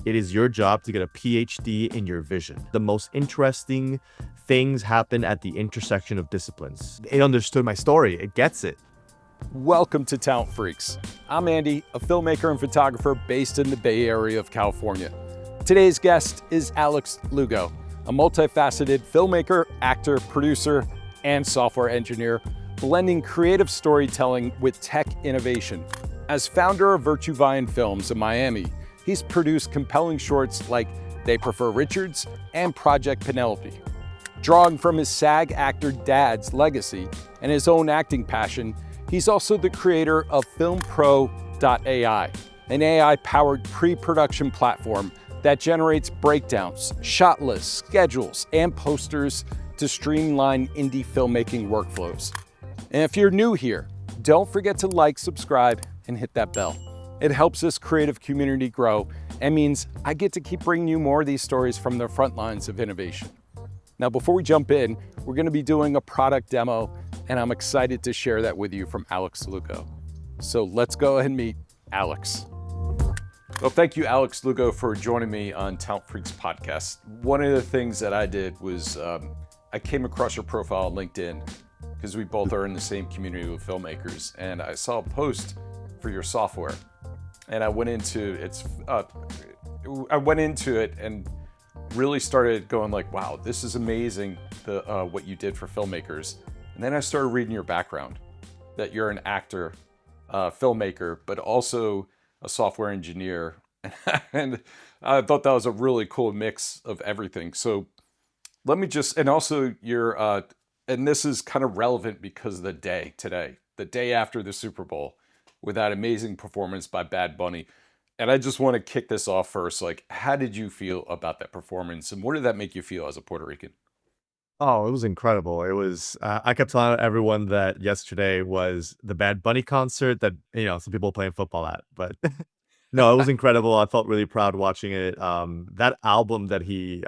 It is your job to get a PhD in your vision. The most interesting things happen at the intersection of disciplines. It understood my story. It gets it. Welcome to Talent Freaks. I'm Andy, a filmmaker and photographer based in the Bay Area of California. Today's guest is Alex Lugo, a multifaceted filmmaker, actor, producer, and software engineer, blending creative storytelling with tech innovation. As founder of Vitruvian Films in Miami, he's produced compelling shorts like They Prefer Richards and Project Penelope. Drawing from his SAG-actor dad's legacy and his own acting passion, he's also the creator of FilmPro.ai, an AI-powered pre-production platform that generates breakdowns, shot lists, schedules, and posters to streamline indie filmmaking workflows. And if you're new here, don't forget to like, subscribe, and hit that bell. It helps this creative community grow and means I get to keep bringing you more of these stories from the front lines of innovation. Now, before we jump in, we're going to be doing a product demo, and I'm excited to share that with you from Alex Lugo. So let's go ahead and meet Alex. Well, thank you, Alex Lugo, for joining me on Talent Freaks podcast. One of the things that I did was I came across your profile on LinkedIn because we both are in the same community with filmmakers, and I saw a post for your software, and I went into it and really started going like, wow, this is amazing, what you did for filmmakers. And then I started reading your background, that you're an actor, filmmaker, but also a software engineer. And I thought that was a really cool mix of everything. So let me just, and also you're, and this is kind of relevant because of the day today, the day after the Super Bowl, with that amazing performance by Bad Bunny. And I just want to kick this off first. Like, how did you feel about that performance? And what did that make you feel as a Puerto Rican? Oh, it was incredible. It was, I kept telling everyone that yesterday was the Bad Bunny concert that, some people playing football at, but no, it was incredible. I felt really proud watching it. That album that he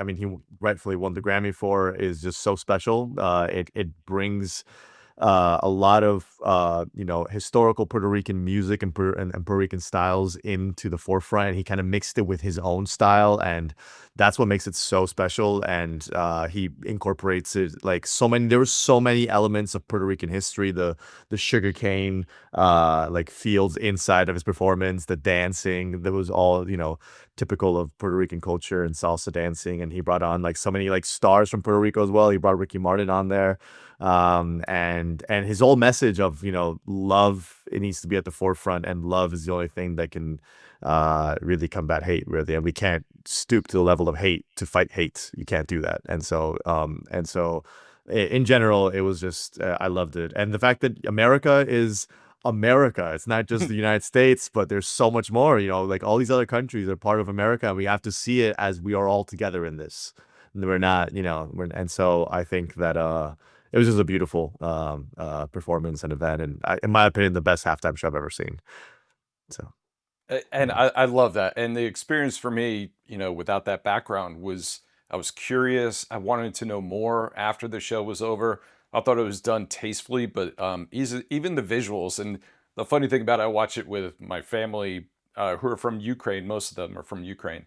rightfully won the Grammy for is just so special. It brings a lot of historical Puerto Rican music and Puerto Rican styles into the forefront. And he kind of mixed it with his own style, and that's what makes it so special. And he incorporates it like so many. There were so many elements of Puerto Rican history. The sugarcane like fields inside of his performance, the dancing. That was all typical of Puerto Rican culture and salsa dancing. And he brought on like so many like stars from Puerto Rico as well. He brought Ricky Martin on there. And his whole message of love, it needs to be at the forefront, and love is the only thing that can really combat hate, really. And we can't stoop to the level of hate to fight hate. You can't do that. And so in general, it was just I loved it. And the fact that America is America, it's not just the United States, but there's so much more. Like all these other countries are part of America, and we have to see it as we are all together in this. And we're not, and so I think that it was just a beautiful performance and event, and in my opinion, the best halftime show I've ever seen. So, and I love that. And the experience for me, without that background, was I was curious. I wanted to know more after the show was over. I thought it was done tastefully, but even the visuals. And the funny thing about it, I watch it with my family who are from Ukraine. Most of them are from Ukraine.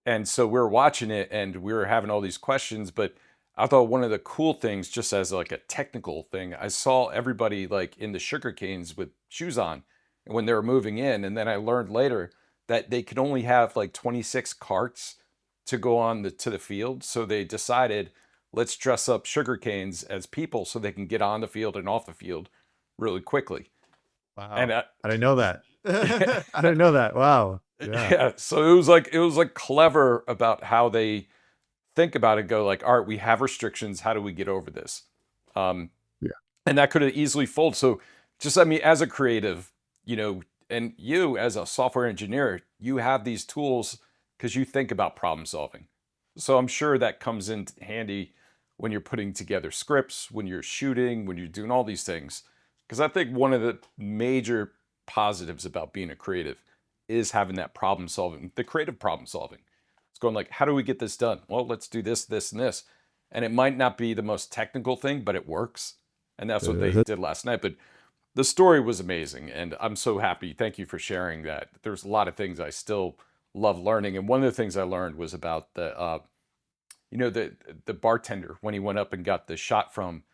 And so we were watching it and we were having all these questions, but I thought one of the cool things, just as like a technical thing, I saw everybody like in the sugar canes with shoes on when they were moving in. And then I learned later that they could only have like 26 carts to go on to the field. So they decided, let's dress up sugar canes as people so they can get on the field and off the field really quickly. Wow. And I didn't know that. I didn't know that. Wow. Yeah. So it was like clever about how they think about it, go like, all right, we have restrictions. How do we get over this? And that could have easily folded. So just, as a creative, and you as a software engineer, you have these tools because you think about problem solving. So I'm sure that comes in handy when you're putting together scripts, when you're shooting, when you're doing all these things. Because I think one of the major positives about being a creative is having that problem solving, the creative problem solving. It's going like, how do we get this done? Well, let's do this, this, and this. And it might not be the most technical thing, but it works. And that's what they did last night. But the story was amazing. And I'm so happy. Thank you for sharing that. There's a lot of things I still love learning. And one of the things I learned was about the bartender when he went up and got the shot from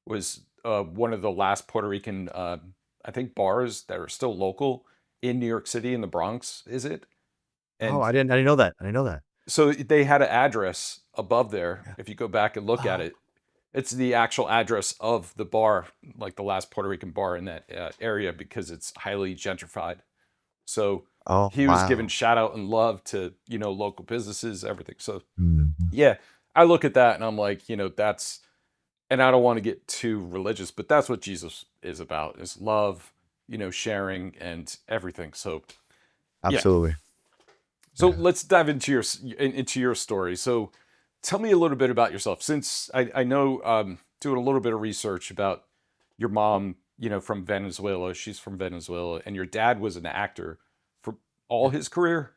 was one of the last Puerto Rican, I think, bars that are still local in New York City in the Bronx, is it? Oh, And I didn't know that. I didn't know that. so they had an address above there. Yeah. If you go back and look at Oh, it, it's the actual address of the bar, like the last Puerto Rican bar in that area, because it's highly gentrified. So oh, he was giving wow. shout out and love to, local businesses, everything. So Mhm. yeah, I look at that and I'm like, that's, and I don't want to get too religious, but that's what Jesus is about, is love, sharing and everything. So yeah. Absolutely. So Yeah. let's dive into your story. So tell me a little bit about yourself, since I know, doing a little bit of research about your mom, from Venezuela. She's from Venezuela, and your dad was an actor for all Yeah. his career,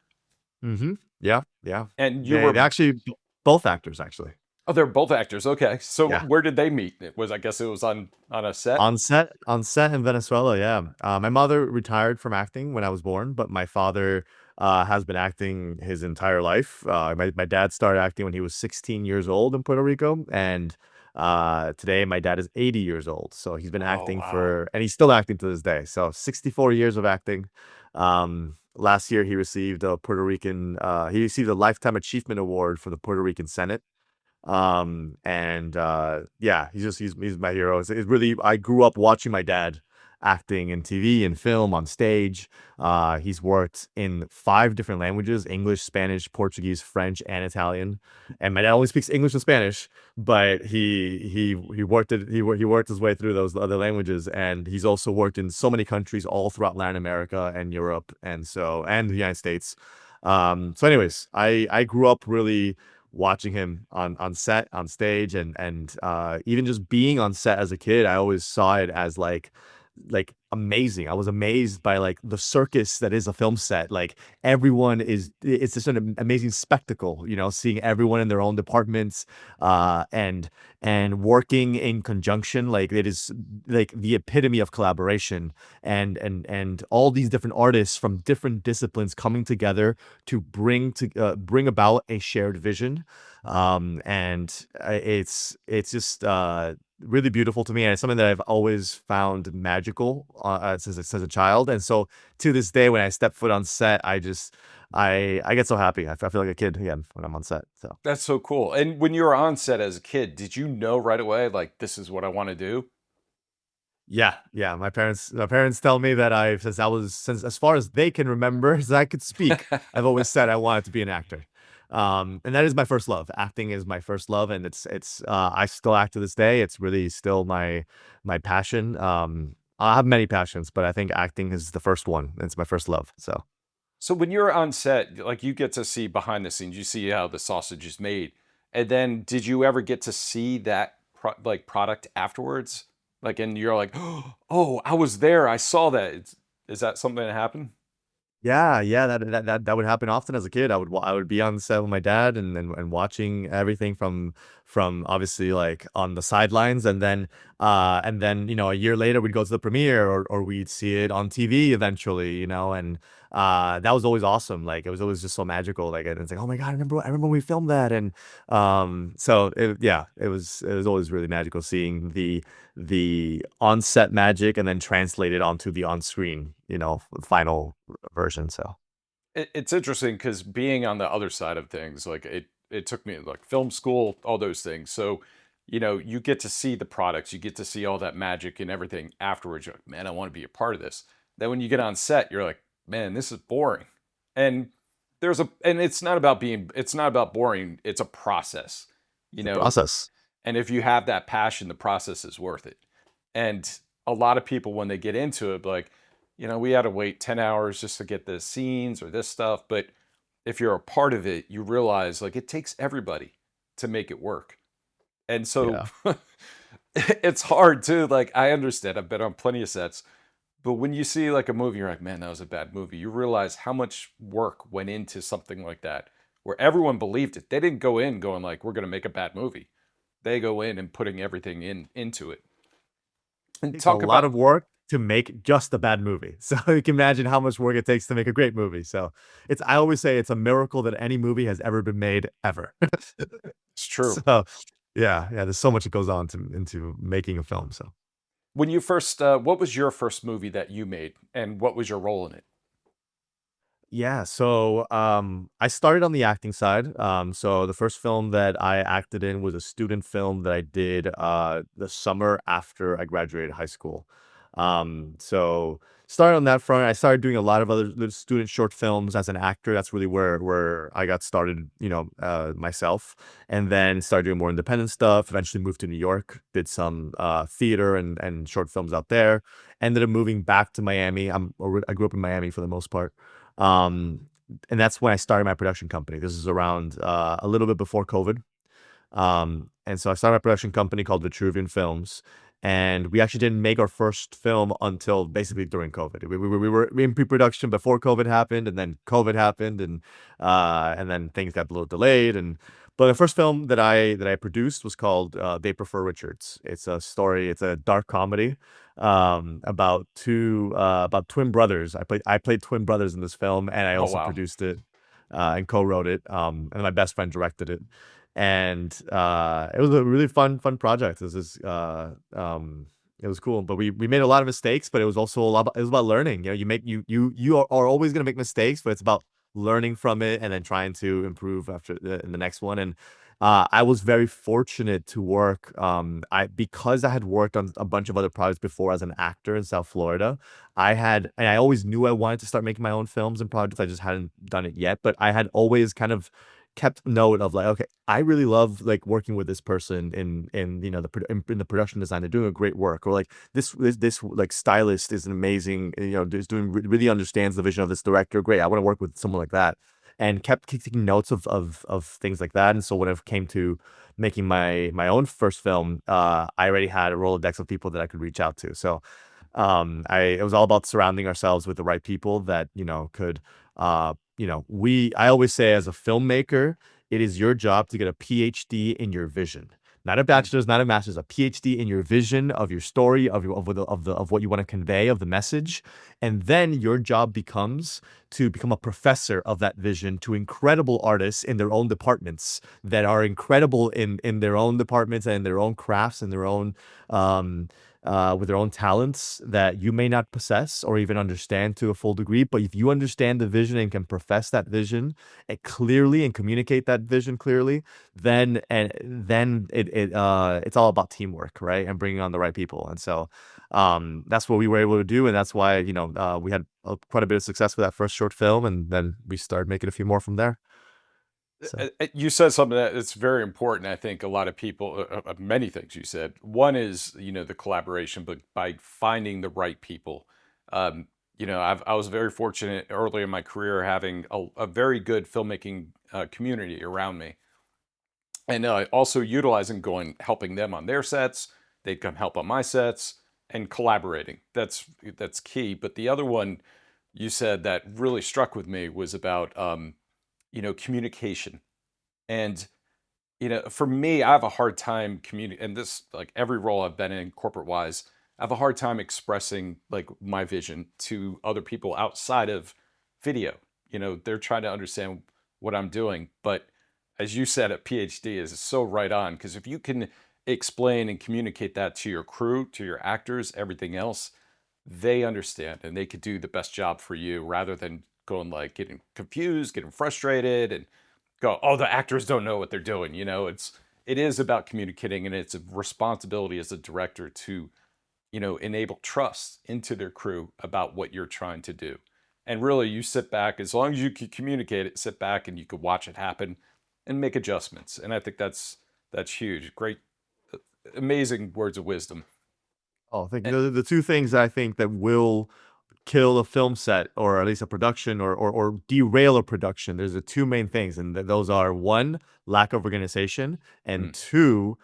Yeah. Yeah. and you They were. actually both actors actually. Oh, they're both actors. Okay, so Yeah. where did they meet? It was, I guess it was on a set. On set in Venezuela, yeah. My mother retired from acting when I was born, but my father has been acting his entire life. My dad started acting when he was 16 years old in Puerto Rico, and today my dad is 80 years old. So he's been Oh acting wow. and he's still acting to this day. So 64 years of acting. Last year he received a Lifetime Achievement Award for the Puerto Rican Senate. And yeah, he's my hero. It's really, I grew up watching my dad acting in TV and film, on stage. He's worked in 5 different languages: English, Spanish, Portuguese, French, and Italian. And my dad only speaks English and Spanish, but he worked his way through those other languages. And he's also worked in so many countries all throughout Latin America and Europe, and the United States. So anyways, I grew up really watching him on set, on stage, and even just being on set as a kid. I always saw it as like amazing. I was amazed by like the circus that is a film set. Like it's just an amazing spectacle, seeing everyone in their own departments, and working in conjunction. Like it is like the epitome of collaboration, and all these different artists from different disciplines coming together to bring about a shared vision. And it's just really beautiful to me, and it's something that I've always found magical, since a child. And so to this day, when I step foot on set, I get so happy. I feel like a kid again when I'm on set. So That's so cool. And when you were on set as a kid, did you know right away, like, this is what I want to do? yeah, yeah. My parents tell me that since as far as they can remember, as I could speak, I've always said I wanted to be an actor. And that is my first love. Acting is my first love, and I still act to this day. It's really still my passion. I have many passions, but I think acting is the first one. It's my first love. So So when you're on set, like, you get to see behind the scenes, you see how the sausage is made. And then did you ever get to see that product afterwards? Like, and you're like, oh, I was there. I saw that. Is that something that happened? yeah, yeah, that would happen often as a kid. I would be on set with my dad, and watching everything from obviously like on the sidelines, and then a year later we'd go to the premiere, or we'd see it on TV eventually, and that was always awesome. Like it was always just so magical. Like, and it's like, oh my God, I remember when we filmed that. And yeah, it was always really magical seeing the on-set magic and then translate it onto the on-screen, final version. So It's interesting because being on the other side of things, like, it took me like film school, all those things. So, you get to see the products, you get to see all that magic and everything afterwards. You're like, man, I want to be a part of this. Then when you get on set, you're like, man, this is boring. And and it's not about boring. It's a process, you it's a know, process. and if you have that passion, the process is worth it. And a lot of people, when they get into it, like, we had to wait 10 hours just to get the scenes or this stuff. But if you're a part of it, you realize, like, it takes everybody to make it work. And so Yeah. it's hard too. Like, I understand, I've been on plenty of sets, but when you see like a movie, you're like, man, that was a bad movie. You realize how much work went into something like that, where everyone believed it. They didn't go in going like, we're going to make a bad movie. They go in and putting everything into it. And Takes a talk lot about, of work. to make just a bad movie. So you can imagine how much work it takes to make a great movie. So I always say it's a miracle that any movie has ever been made ever. It's true. So yeah, there's so much that goes on into making a film. So When you first, what was your first movie that you made, and what was your role in it? yeah, so I started on the acting side. So the first film that I acted in was a student film that I did the summer after I graduated high school. So started on that front. I started doing a lot of other little student short films as an actor. That's really where I got started, myself, and then started doing more independent stuff. Eventually moved to New York, did some theater and short films out there. Ended up moving back to Miami. I grew up in Miami for the most part. Um, and that's when I started my production company. This is around a little bit before COVID. And so I started my production company called Vitruvian Films. And we actually didn't make our first film until basically during COVID. We were in pre-production before COVID happened, and then COVID happened, and then things got a little delayed. But the first film that I produced was called They Prefer Richards. It's a story. It's a dark comedy about twin brothers. I played twin brothers in this film, and I Oh also wow. produced it and co-wrote it. And my best friend directed it, and it was a really fun project. It was cool, but we made a lot of mistakes, but it was also it was about learning. You are always gonna make mistakes, but it's about learning from it and then trying to improve in the next one. And I was very fortunate to work. Because I had worked on a bunch of other projects before as an actor in South Florida. And I always knew I wanted to start making my own films and projects. I just hadn't done it yet, but I had always kind of kept note of like, okay, I really love like working with this person in in the production design. They're doing a great work, or like this like stylist is an amazing, is doing really understands the vision of this director. Great, I want to work with someone like that, and kept taking notes of things like that. And so when it came to making my own first film, I already had a Rolodex of people that I could reach out to. So it was all about surrounding ourselves with the right people that could I always say, as a filmmaker, it is your job to get a PhD in your vision. Not a Mm. bachelor's, not a master's, a PhD in your vision of your story, of what you want to convey, of the message. And then your job becomes to become a professor of that vision to incredible artists in their own departments that are incredible in their own departments and their own crafts and their own with their own talents that you may not possess or even understand to a full degree. But if you understand the vision and can profess that vision clearly and communicate that vision clearly, then it's all about teamwork, right? And bringing on the right people. And so that's what we were able to do, and that's why we had quite a bit of success with that first short film, and then we started making a few more from there. So. You said something that it's very important. I think a lot of people, many things you said. One is, the collaboration, but by finding the right people. Um, I was very fortunate early in my career having a very good filmmaking community around me, and also utilizing helping them on their sets. They'd come help on my sets and collaborating. That's key. But the other one you said that really struck with me was about communication. And for me, I have a hard time and this, like every role I've been in corporate wise, I have a hard time expressing like my vision to other people outside of video. They're trying to understand what I'm doing, but as you said, a PhD is so right on, because if you can explain and communicate that to your crew, to your actors, everything else, they understand and they could do the best job for you, rather than going like getting confused, getting frustrated, and go, oh, the actors don't know what they're doing. It is about communicating, and it's a responsibility as a director to enable trust into their crew about what you're trying to do. And really, you sit back, as long as you can communicate it, sit back and you can watch it happen and make adjustments. And I think that's huge. Great, amazing words of wisdom. Oh, thank you. And The two things I think that will kill a film set, or at least a production, or derail a production. There's the two main things, and those are: one, lack of organization, and mm, two,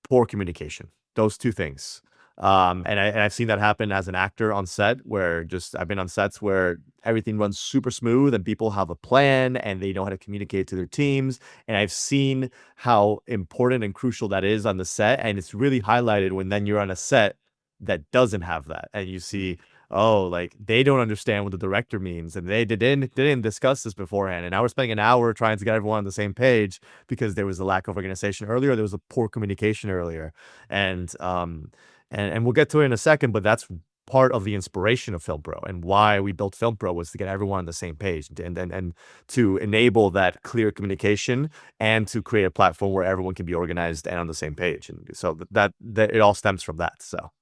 poor communication. Those two things. And I've seen that happen as an actor on set, where just I've been on sets where everything runs super smooth and people have a plan and they know how to communicate to their teams. And I've seen how important and crucial that is on the set. And it's really highlighted when then you're on a set that doesn't have that, and you see, oh, like they don't understand what the director means, and they didn't discuss this beforehand, and now we're spending an hour trying to get everyone on the same page because there was a lack of organization earlier, there was a poor communication earlier, and we'll get to it in a second, but that's part of the inspiration of FilmPro and why we built FilmPro was to get everyone on the same page and to enable that clear communication and to create a platform where everyone can be organized and on the same page. And so that it all stems from that. So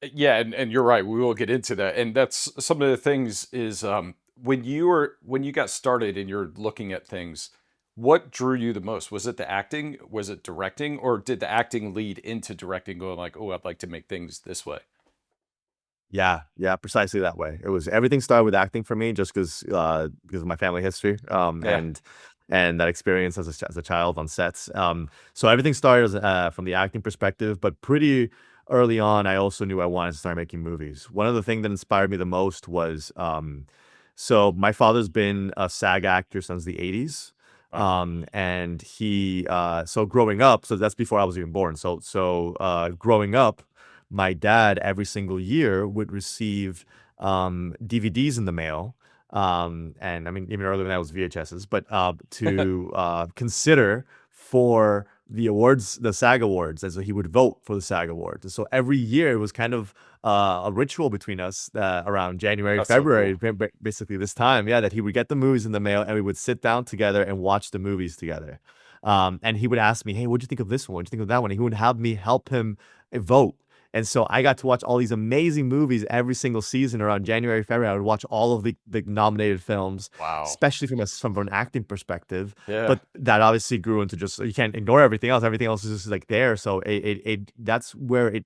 Yeah, and you're right. We will get into that. And that's some of the things is when you got started and you're looking at things, what drew you the most? Was it the acting? Was it directing? Or did the acting lead into directing going like, oh, I'd like to make things this way? yeah, yeah, precisely that way. It was everything started with acting for me, just because of my family history, Yeah. and that experience as a child on sets. So everything started from the acting perspective, but pretty early on, I also knew I wanted to start making movies. One of the things that inspired me the most was, so my father's been a SAG actor since the '80s. Wow. And so growing up, so that's before I was even born. So growing up, my dad every single year would receive DVDs in the mail. And I mean, even earlier than that was VHSs, but to consider for the awards, the SAG Awards, and so he would vote for the SAG Awards. And so every year it was kind of a ritual between us around January, That's so February, cool. basically this time, yeah, that he would get the movies in the mail and we would sit down together and watch the movies together. And he would ask me, "Hey, what'd you think of this one? What'd you think of that one?" And he would have me help him vote. And so I got to watch all these amazing movies every single season around January, February. I would watch all of the nominated films, Wow. especially from an acting perspective. Yeah. But that obviously grew into just you can't ignore everything else. Everything else is just like there. So that's where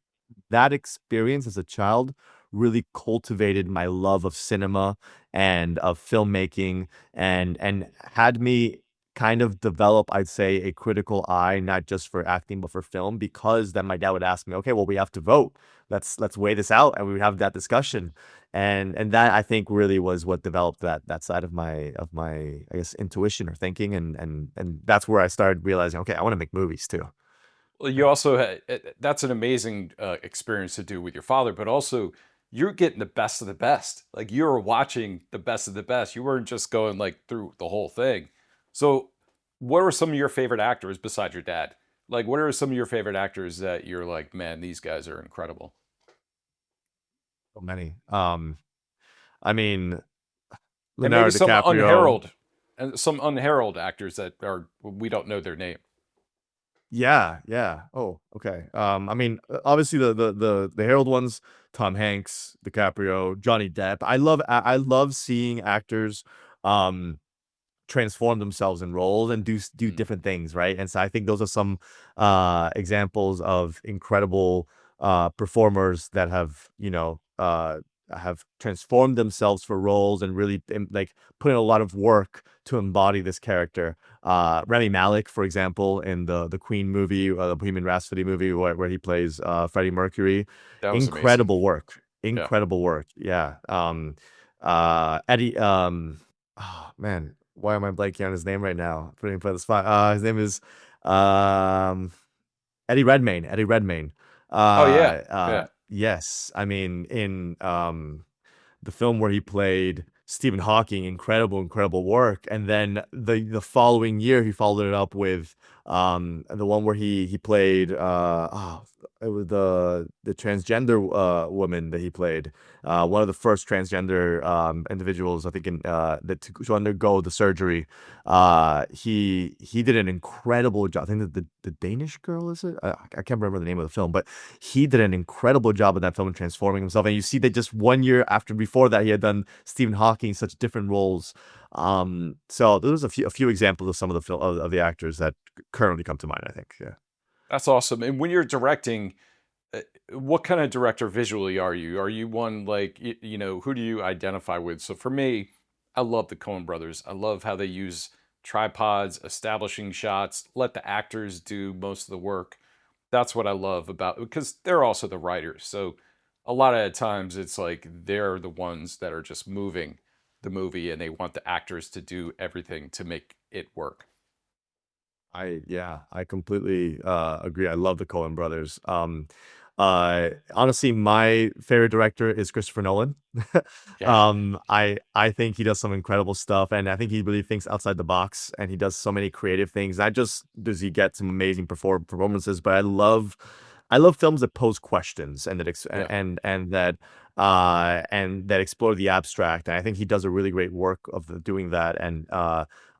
that experience as a child really cultivated my love of cinema and of filmmaking and had me kind of develop, I'd say, a critical eye, not just for acting, but for film, because then my dad would ask me, okay, well, we have to vote. Let's weigh this out. And we would have that discussion. And that I think really was what developed that side of my, I guess, intuition or thinking. And that's where I started realizing, okay, I want to make movies too. Well, you also had, that's an amazing experience to do with your father, but also you're getting the best of the best. Like you were watching the best of the best. You weren't just going like through the whole thing. So, what are some of your favorite actors besides your dad? Like, what are some of your favorite actors that you're like, man, these guys are incredible? So many. I mean, And maybe Leonardo DiCaprio. some unheralded actors that are we don't know their name. Yeah, yeah. Oh, okay. I mean, obviously the Herald ones, Tom Hanks, DiCaprio, Johnny Depp. I love seeing actors transform themselves in roles and do Mm. different things, right? And so I think those are some examples of incredible performers that have transformed themselves for roles and really like put in a lot of work to embody this character. Rami Malek, for example, in the Queen movie, the Bohemian Rhapsody movie, where he plays Freddie Mercury, That was amazing. incredible work, Yeah. incredible work. Yeah. Eddie. Oh man, why am I blanking on his name right now? Putting him on the spot. His name is um Eddie Redmayne. Eddie Redmayne. Oh yeah. Yeah. Yes. I mean, in the film where he played Stephen Hawking, incredible, incredible work. And then the following year, he followed it up with the one where he played it was the transgender woman that he played, one of the first transgender individuals, I think, in that to undergo the surgery. He did an incredible job. I think that the Danish girl, is it? I can't remember the name of the film, but he did an incredible job in that film in transforming himself. And you see that just 1 year after before that, he had done Stephen Hawking, such different roles. So there's a few examples of some of the of the actors that currently come to mind, I think. Yeah. That's awesome. And when you're directing, what kind of director visually are you? Are you one like who do you identify with? So for me, I love the Coen brothers. I love how they use tripods, establishing shots, let the actors do most of the work. That's what I love about because they're also the writers. So a lot of times it's like they're the ones that are just moving the movie and they want the actors to do everything to make it work. I completely agree. I love the Coen brothers. Honestly, my favorite director is Christopher Nolan. Yeah. I think he does some incredible stuff, and I think he really thinks outside the box, and he does so many creative things. Not just does he get some amazing performances, but I love films that pose questions and that Yeah. and that explore the abstract. And I think he does a really great work of doing that. And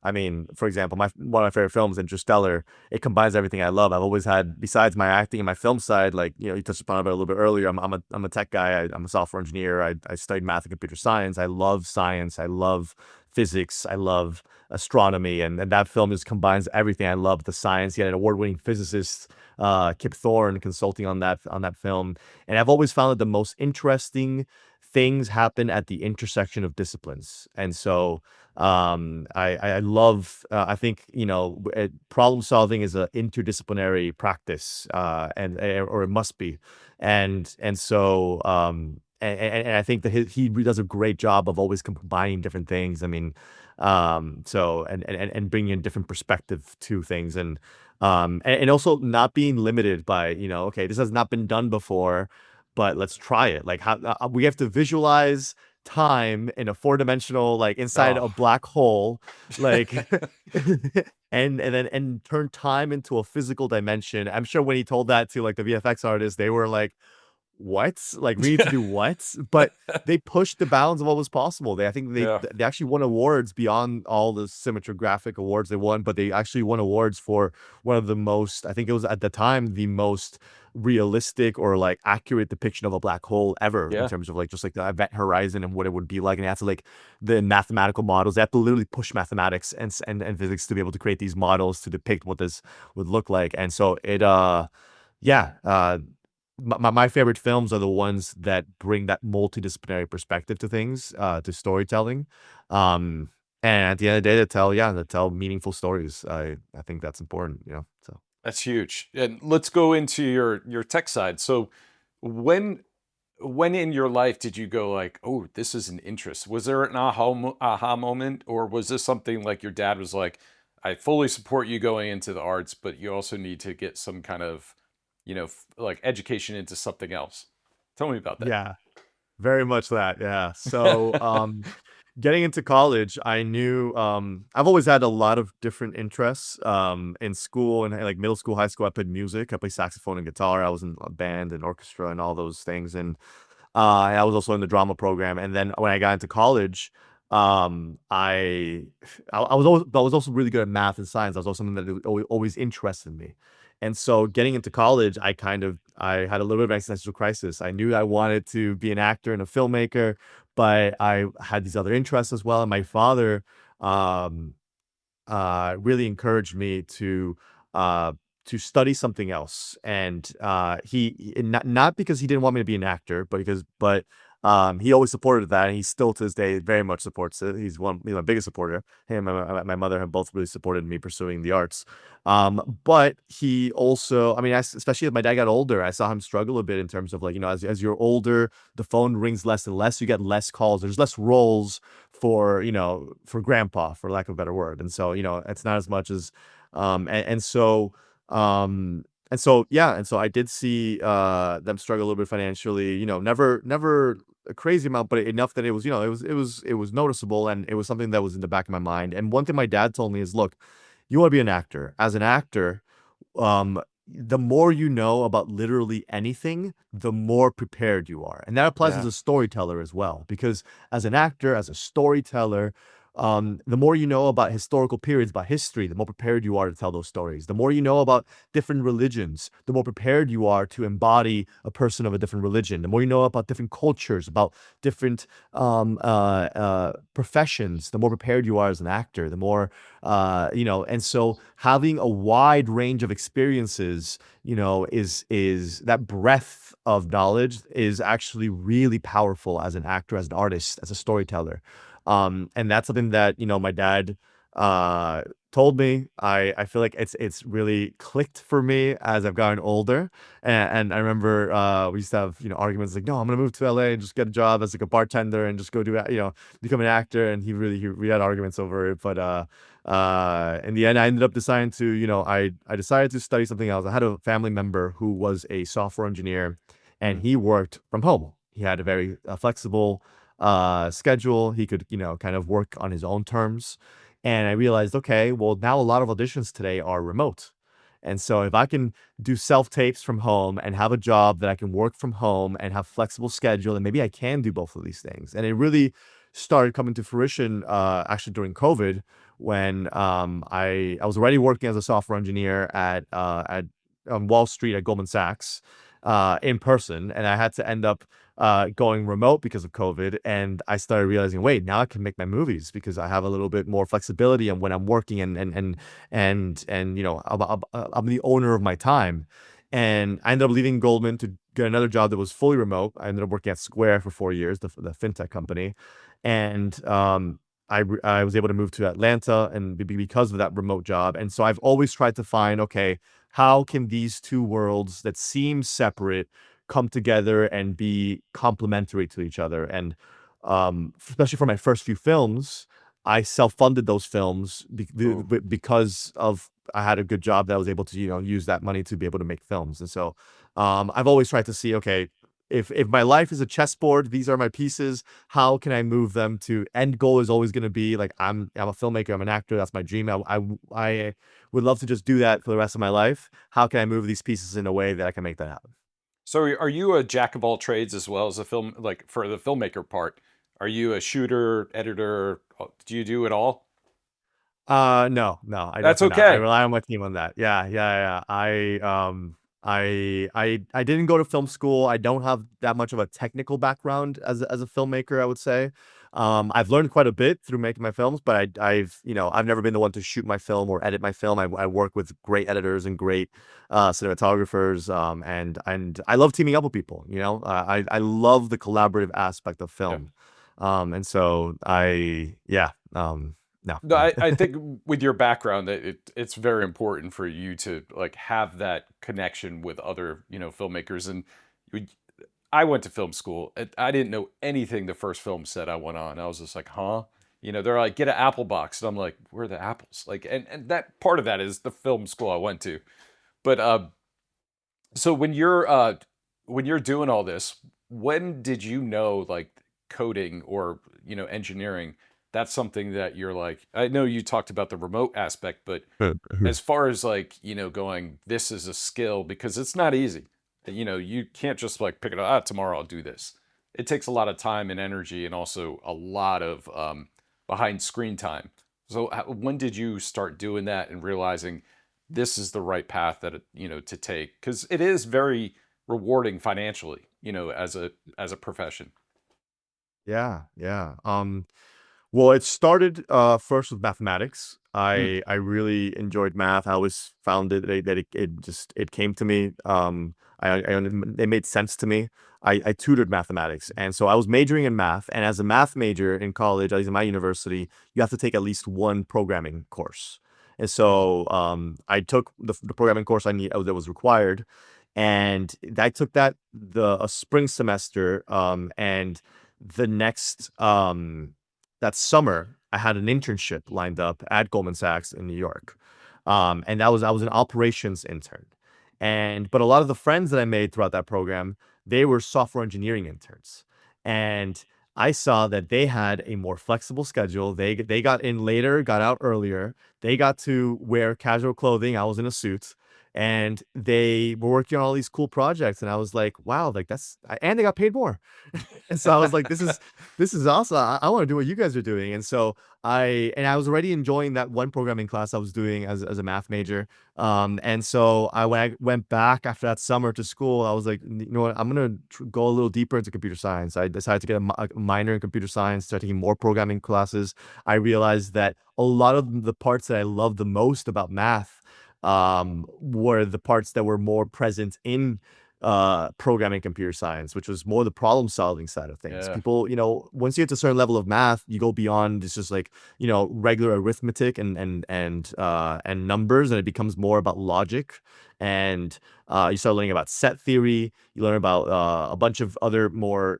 I mean, for example, my one of my favorite films, Interstellar, it combines everything I love. I've always had, besides my acting and my film side, like, you know, you touched upon it a little bit earlier. I'm a tech guy. I'm a software engineer. I studied math and computer science. I love science. I love physics. I love astronomy, and that film just combines everything I love. The science. He had an award-winning physicist, Kip Thorne, consulting on that film. And I've always found that the most interesting things happen at the intersection of disciplines. And so I love, I think, you know, problem solving is an interdisciplinary practice, or it must be. And so and I think that he does a great job of always combining different things. I mean, so and bringing in different perspective to things, and also not being limited by, you know, okay, this has not been done before, but let's try it. Like, how we have to visualize time in a four-dimensional, like inside Oh. a black hole, like and turn time into a physical dimension. I'm sure when he told that to like the VFX artists, they were like, what? Like, we need to do what? But they pushed the bounds of what was possible. I think Yeah. they actually won awards beyond all the cinematographic awards they won, but they actually won awards for one of the most, I think it was at the time, the most realistic or like accurate depiction of a black hole ever, in Yeah. terms of like just like the event horizon and what it would be like. And they have to, like, the mathematical models, they have to literally push mathematics and physics to be able to create these models to depict what this would look like. And so yeah, my favorite films are the ones that bring that multidisciplinary perspective to things, to storytelling. Um, and at the end of the day, to tell meaningful stories. I think that's important, you know. So That's huge. And let's go into your tech side. So when when in your life did you go like, "Oh, this is an interest"? Was there an aha moment, or was this something like your dad was like, "I fully support you going into the arts, but you also need to get some kind of, like education into something else." Tell me about yeah, very much that. Yeah. So getting into college, I knew, I've always had a lot of different interests. In school and like middle school, high school, I played music. I played saxophone and guitar. I was in a band and orchestra and all those things. And I was also in the drama program. And then when I got into college, I was also really good at math and science. That was also something that always interested me. And so getting into college, I had a little bit of existential crisis. I knew I wanted to be an actor and a filmmaker, but I had these other interests as well. And my father, um, really encouraged me uh, to study something else. And not because he didn't want me to be an actor, but he always supported that, and he still to this day very much supports it. He's my biggest supporter. Him and my mother have both really supported me pursuing the arts. But he also, I mean, especially as my dad got older, I saw him struggle a bit in terms of, like, you know, as you're older, the phone rings less and less. You get less calls. There's less roles for, you know, for grandpa, for lack of a better word. And so, you know, it's not as much as, and so, yeah, and so I did see them struggle a little bit financially. You know, never a crazy amount, but enough that it was, you know, it was noticeable, and it was something that was in the back of my mind. And one thing my dad told me is, look, you want to be an actor. As an actor, the more you know about literally anything, the more prepared you are. And that applies as Yeah. a storyteller as well, because as an actor, as a storyteller, the more you know about historical periods, about history, the more prepared you are to tell those stories. The more you know about different religions, the more prepared you are to embody a person of a different religion. The more you know about different cultures, about different professions, the more prepared you are as an actor. The more, you know, and so having a wide range of experiences, you know, is that breadth of knowledge is actually really powerful as an actor, as an artist, as a storyteller. And that's something that, you know, my dad uh told me. I feel like it's really clicked for me as I've gotten older. And I remember we used to have, you know, arguments like, no, I'm gonna move to LA and just get a job as like a bartender and just go do, you know, become an actor. And we had arguments over it. In the end, I ended up deciding to, I decided to study something else. I had a family member who was a software engineer, and Mm. he worked from home. He had a very flexible schedule. He could, kind of work on his own terms. And I realized, okay, well, now a lot of auditions today are remote. And so if I can do self tapes from home and have a job that I can work from home and have flexible schedule, and maybe I can do both of these things. And it really started coming to fruition actually during COVID, when I was already working as a software engineer at on Wall Street at Goldman Sachs in person, and I had to end up going remote because of COVID. And I started realizing, wait, now I can make my movies because I have a little bit more flexibility and when I'm working, and I'm the owner of my time. And I ended up leaving Goldman to get another job that was fully remote. I ended up working at Square for 4 years, the fintech company, and I was able to move to Atlanta and because of that remote job. And so I've always tried to find, okay, how can these two worlds that seem separate come together and be complementary to each other? And especially for my first few films, I self-funded those films Ooh. because of I had a good job that I was able to, use that money to be able to make films. And so I've always tried to see, okay, if my life is a chessboard, these are my pieces. How can I move them to end goal is always going to be like I'm a filmmaker, I'm an actor, that's my dream. I would love to just do that for the rest of my life. How can I move these pieces in a way that I can make that happen? So are you a jack of all trades as well as a film, like for the filmmaker part? Are you a shooter, editor? Do you do it all? No, I That's definitely not. I okay. rely on my team on that. Yeah. I didn't go to film school. I don't have that much of a technical background as a filmmaker, I would say. I've learned quite a bit through making my films, but I've never been the one to shoot my film or edit my film. I work with great editors and great cinematographers, and I love teaming up with people. I love the collaborative aspect of Yeah. film, and so no. No, I think with your background that it's very important for you to like have that connection with other, filmmakers. And you- I went to film school. I didn't know anything the first film set I went on. I was just like, huh? They're like, get an apple box. And I'm like, where are the apples? Like, and that part of that is the film school I went to. But so when you're doing all this, when did you know like coding or engineering? That's something that you're like. I know you talked about the remote aspect, but as far as like going, this is a skill because it's not easy. You can't just like pick it up. Tomorrow I'll do this. It takes a lot of time and energy, and also a lot of behind screen time. So when did you start doing that and realizing this is the right path that to take? Because it is very rewarding financially, as a profession. Yeah. Well, it started first with mathematics. Mm. I really enjoyed math. I always found it came to me. It made sense to me. I tutored mathematics, and so I was majoring in math. And as a math major in college, at least in my university, you have to take at least one programming course. And so I took the programming course that was required, and I took that the a spring semester, and the next that summer I had an internship lined up at Goldman Sachs in New York, and I was an operations intern, but a lot of the friends that I made throughout that program, they were software engineering interns, and I saw that they had a more flexible schedule. They got in later, got out earlier. They got to wear casual clothing. I was in a suit, and they were working on all these cool projects. And I was like, wow, like and they got paid more. And so I was like, this is awesome. I want to do what you guys are doing. And so I was already enjoying that one programming class I was doing as a math major. And so when I went back after that summer to school, I was like, you know what, I'm gonna go a little deeper into computer science. I decided to get a minor in computer science, start taking more programming classes. I realized that a lot of the parts that I loved the most about math were the parts that were more present in programming computer science, which was more the problem solving side of things. Yeah. People, once you get to a certain level of math, you go beyond it's just like, regular arithmetic and numbers, and it becomes more about logic. And you start learning about set theory. You learn about a bunch of other more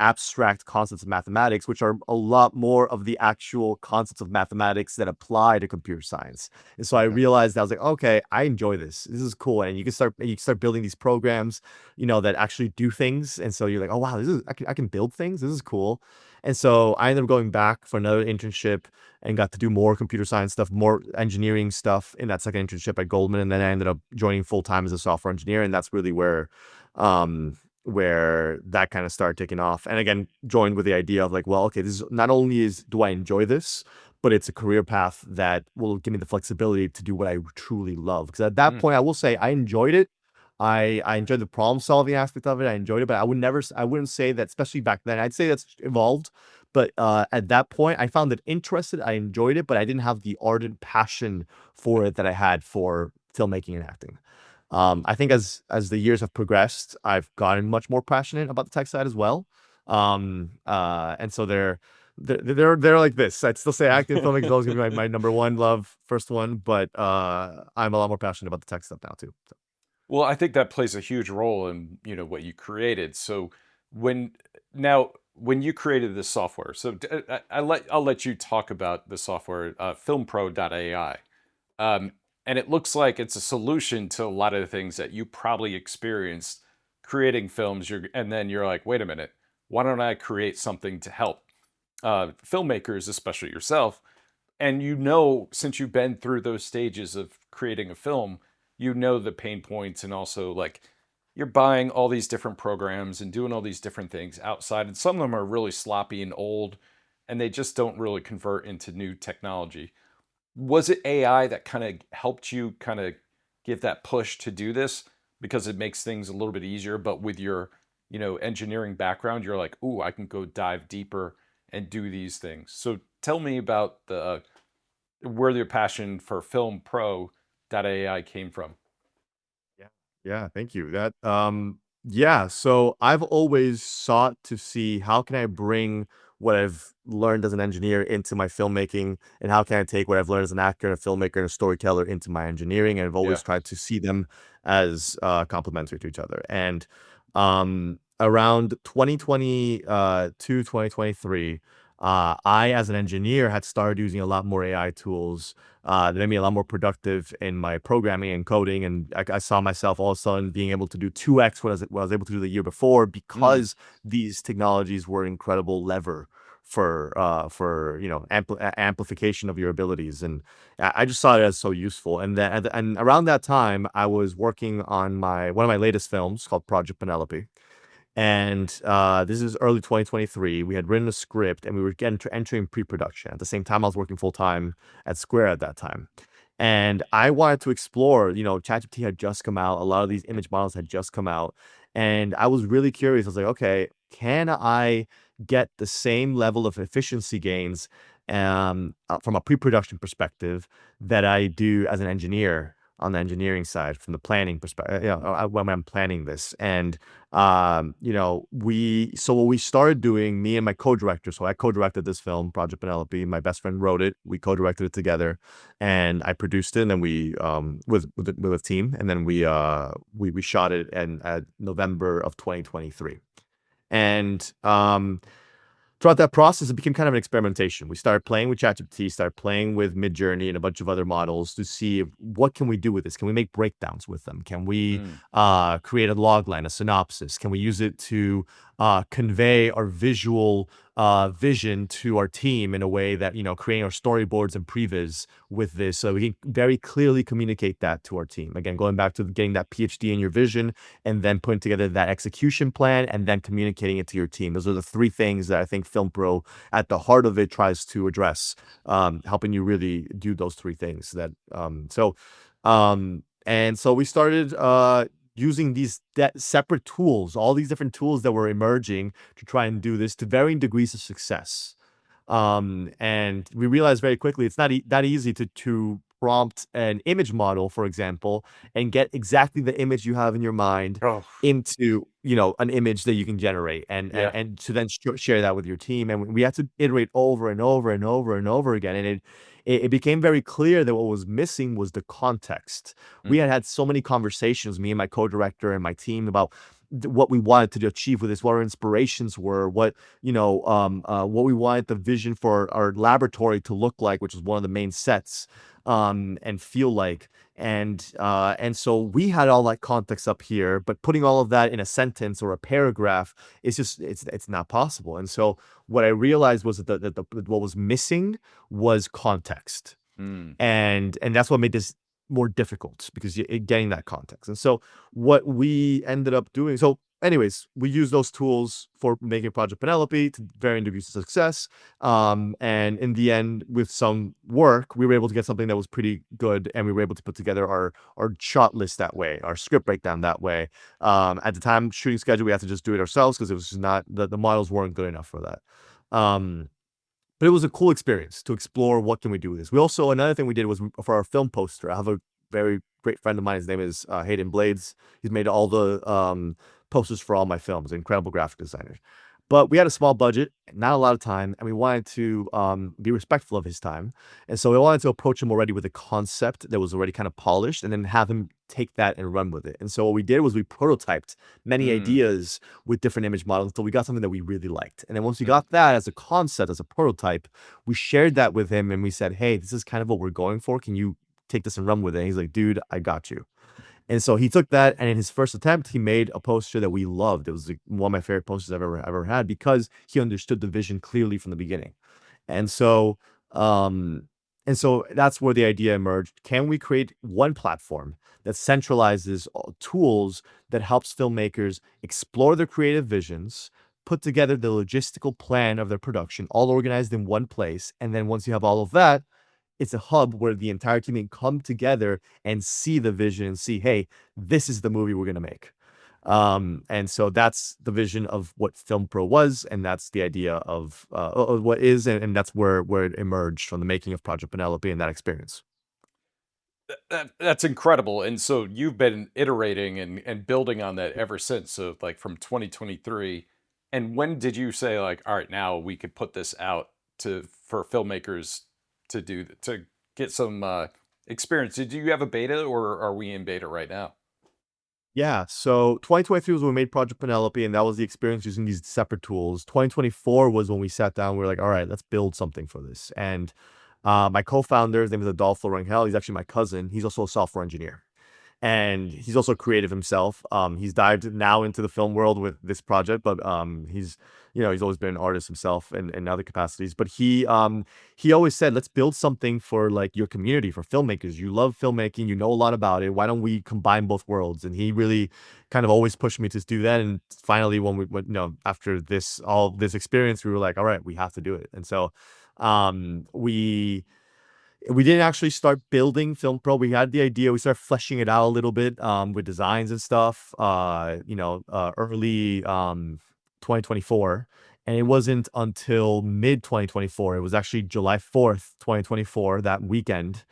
abstract concepts of mathematics, which are a lot more of the actual concepts of mathematics that apply to computer science. And so I Okay. realized I was like, okay, I enjoy this. This is cool. And you can start building these programs, that actually do things. And so you're like, oh wow, I can build things. This is cool. And so I ended up going back for another internship and got to do more computer science stuff, more engineering stuff in that second internship at Goldman. And then I ended up joining full time as a software engineer. And that's really where that kind of started taking off. And again, joined with the idea of like, well, okay, this is not only do I enjoy this, but it's a career path that will give me the flexibility to do what I truly love. Because at that Mm. point, I will say I enjoyed it. I enjoyed the problem solving aspect of it. I enjoyed it, but I wouldn't say that, especially back then. I'd say that's evolved. But at that point, I found it interested. I enjoyed it, but I didn't have the ardent passion for it that I had for filmmaking and acting. I think as the years have progressed, I've gotten much more passionate about the tech side as well. And so they're like this. I'd still say acting and filmmaking is always gonna be my number one love, first one, but I'm a lot more passionate about the tech stuff now too. So. Well, I think that plays a huge role in, what you created. So when when you created this software, so I'll let you talk about the software, FilmPro.ai. And it looks like it's a solution to a lot of the things that you probably experienced creating films. And then you're like, wait a minute, why don't I create something to help filmmakers, especially yourself? And since you've been through those stages of creating a film, the pain points, and also like you're buying all these different programs and doing all these different things outside, and some of them are really sloppy and old, and they just don't really convert into new technology. Was it AI that kind of helped you kind of give that push to do this because it makes things a little bit easier? But with your, engineering background, you're like, ooh, I can go dive deeper and do these things. So tell me about the where your passion for FilmPro.ai came from. Yeah. Yeah, thank you. Yeah, so I've always sought to see how can I bring what I've learned as an engineer into my filmmaking, and how can I take what I've learned as an actor, a filmmaker, and a storyteller into my engineering. And I've Yeah. always tried to see them as complementary to each other. And around 2022, 2023, I, as an engineer, had started using a lot more AI tools that made me a lot more productive in my programming and coding. And I saw myself all of a sudden being able to do 2x what I was able to do the year before, Mm. because these technologies were an incredible lever for amplification of your abilities. And I just saw it as so useful. And around that time, I was working on one of my latest films called Project Penelope. And this is early 2023. We had written a script and we were entering pre-production. At the same time, I was working full time at Square at that time. And I wanted to explore, ChatGPT had just come out. A lot of these image models had just come out. And I was really curious. I was like, okay, can I get the same level of efficiency gains from a pre-production perspective that I do as an engineer on the engineering side, from the planning perspective, when I'm planning this. And what we started doing, me and my co-director, so I co-directed this film, Project Penelope. My best friend wrote it. We co-directed it together, and I produced it. And then we with a team, and then we shot it at November of 2023. And throughout that process, it became kind of an experimentation. We started playing with ChatGPT, started playing with Midjourney and a bunch of other models to see what can we do with this. Can we make breakdowns with them? Can we Mm. create a log line, a synopsis? Can we use it to convey our visual vision to our team in a way that, creating our storyboards and previs with this, so we can very clearly communicate that to our team. Again, going back to getting that PhD in your vision, and then putting together that execution plan, and then communicating it to your team. Those are the three things that I think FilmPro, at the heart of it, tries to address, helping you really do those three things. And so we started using these separate tools, all these different tools that were emerging to try and do this to varying degrees of success. And we realized very quickly it's not that easy to prompt an image model, for example, and get exactly the image you have in your mind Oh, into an image that you can generate, and yeah. to then share that with your team. And we had to iterate over and over and over and over again. And it became very clear that what was missing was the context. Mm. We had so many conversations, me and my co-director and my team, about what we wanted to achieve with this, what our inspirations were, what we wanted the vision for our laboratory to look like, which was one of the main sets, and feel like. And so we had all that context up here, but putting all of that in a sentence or a paragraph is just it's not possible. And so what I realized was that what was missing was context, Mm. and that's what made this more difficult, because you're getting that context. And so what we ended up doing, so anyways, we use those tools for making Project Penelope to varying degrees of success. And in the end, with some work, we were able to get something that was pretty good, and we were able to put together our shot list that way, our script breakdown that way. At the time shooting schedule, we had to just do it ourselves because it was just not, the models weren't good enough for that. But it was a cool experience to explore what can we do with this. We also, another thing we did was for our film poster. I have a very great friend of mine. His name is Hayden Blades. He's made all the posters for all my films, incredible graphic designer. But we had a small budget, not a lot of time, and we wanted to be respectful of his time. And so we wanted to approach him already with a concept that was already kind of polished, and then have him take that and run with it. And so what we did was we prototyped many ideas with different image models until we got something that we really liked. And then once we got that as a concept, as a prototype, we shared that with him, and we said, hey, this is kind of what we're going for. Can you take this and run with it? And he's like, dude, I got you. And so he took that, and in his first attempt, he made a poster that we loved. It was like one of my favorite posters I've ever had, because he understood the vision clearly from the beginning. And so, that's where the idea emerged. Can we create one platform that centralizes all tools that helps filmmakers explore their creative visions, put together the logistical plan of their production, all organized in one place, and then once you have all of that, it's a hub where the entire team can come together and see the vision and see, hey, this is the movie we're going to make. And so that's the vision of what FilmPro was, and that's the idea of what is, and that's where it emerged from the making of Project Penelope and that experience. That's incredible. And so you've been iterating and building on that ever since. So like from 2023. And when did you say like, all right, now we could put this out for filmmakers to get some experience? Did you have a beta, or are we in beta right now? Yeah, so 2023 was when we made Project Penelope, and that was the experience using these separate tools. 2024 was when we sat down. We were like, all right, let's build something for this. And my co-founder, his name is Adolfo Rangel. He's actually my cousin. He's also a software engineer, and he's also creative himself. He's dived now into the film world with this project, but he's always been an artist himself in other capacities. But he always said, let's build something for like your community, for filmmakers. You love filmmaking, you know a lot about it. Why don't we combine both worlds? And he really kind of always pushed me to do that. And finally, when we went, after all this experience, we were like, all right, we have to do it. And so we didn't actually start building FilmPro. We had the idea. We started fleshing it out a little bit with designs and stuff, early 2024. And it wasn't until mid 2024. It was actually July 4th, 2024, that weekend.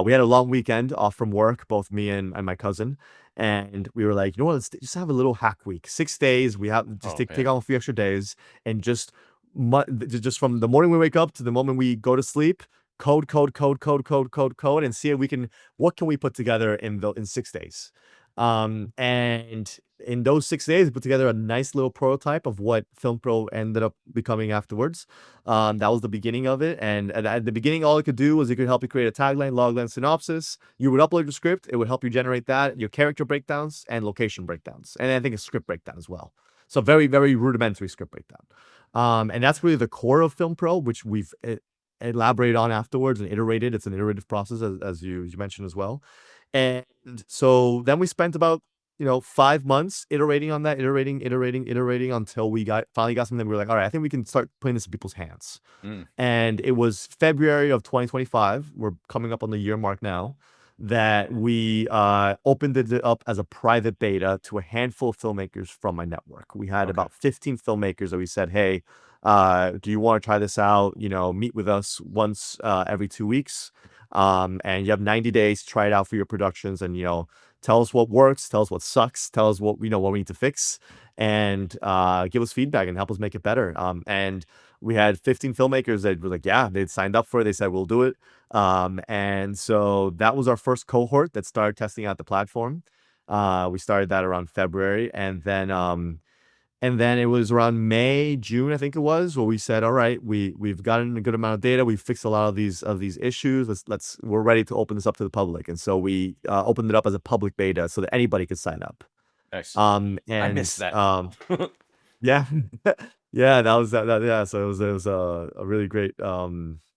We had a long weekend off from work, both me and my cousin. And we were like, you know what, let's just have a little hack week. 6 days. We have just take on a few extra days, and just from the morning we wake up to the moment we go to sleep, code, and see if what can we put together in 6 days. And in those 6 days, we put together a nice little prototype of what FilmPro ended up becoming afterwards. That was the beginning of it. And at the beginning, all it could do was it could help you create a tagline, logline, synopsis. You would upload your script. It would help you generate that, your character breakdowns and location breakdowns. And I think a script breakdown as well. So very, very rudimentary script breakdown. And that's really the core of FilmPro, which we've elaborated on afterwards and iterated. It's an iterative process, as you mentioned as well. And so then we spent about 5 months iterating on that, iterating until we finally got something. We were like, all right, I think we can start putting this in people's hands. And it was February of 2025. We're coming up on the year mark now, that we opened it up as a private beta to a handful of filmmakers from my network. We had about 15 filmmakers that we said, hey, do you want to try this out? Meet with us once every 2 weeks. And you have 90 days to try it out for your productions, and tell us what works, tell us what sucks, tell us what we need to fix, and give us feedback and help us make it better. And we had 15 filmmakers that were like, yeah, they'd signed up for it. They said, we'll do it. And so that was our first cohort that started testing out the platform. We started that around February, and then it was around May, June, I think it was, where we said, all right, we've gotten a good amount of data. We've fixed a lot of these issues. We're ready to open this up to the public. And so we opened it up as a public beta so that anybody could sign up. Nice. I And missed that. yeah, yeah, that was that. Yeah, so it was a really great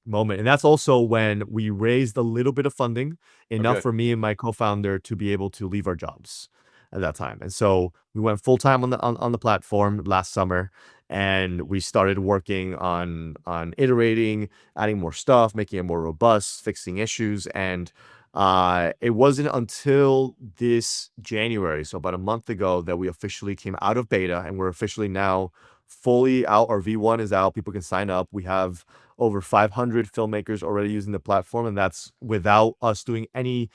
moment, and that's also when we raised a little bit of funding, enough Okay. for me and my co-founder to be able to leave our jobs at that time. And so we went full time on the platform last summer, and we started working on iterating, adding more stuff, making it more robust, fixing issues, and it wasn't until this January, so about a month ago, that we officially came out of beta, and we're officially now fully out. Our V1 is out. People can sign up. We have over 500 filmmakers already using the platform, and that's without us doing any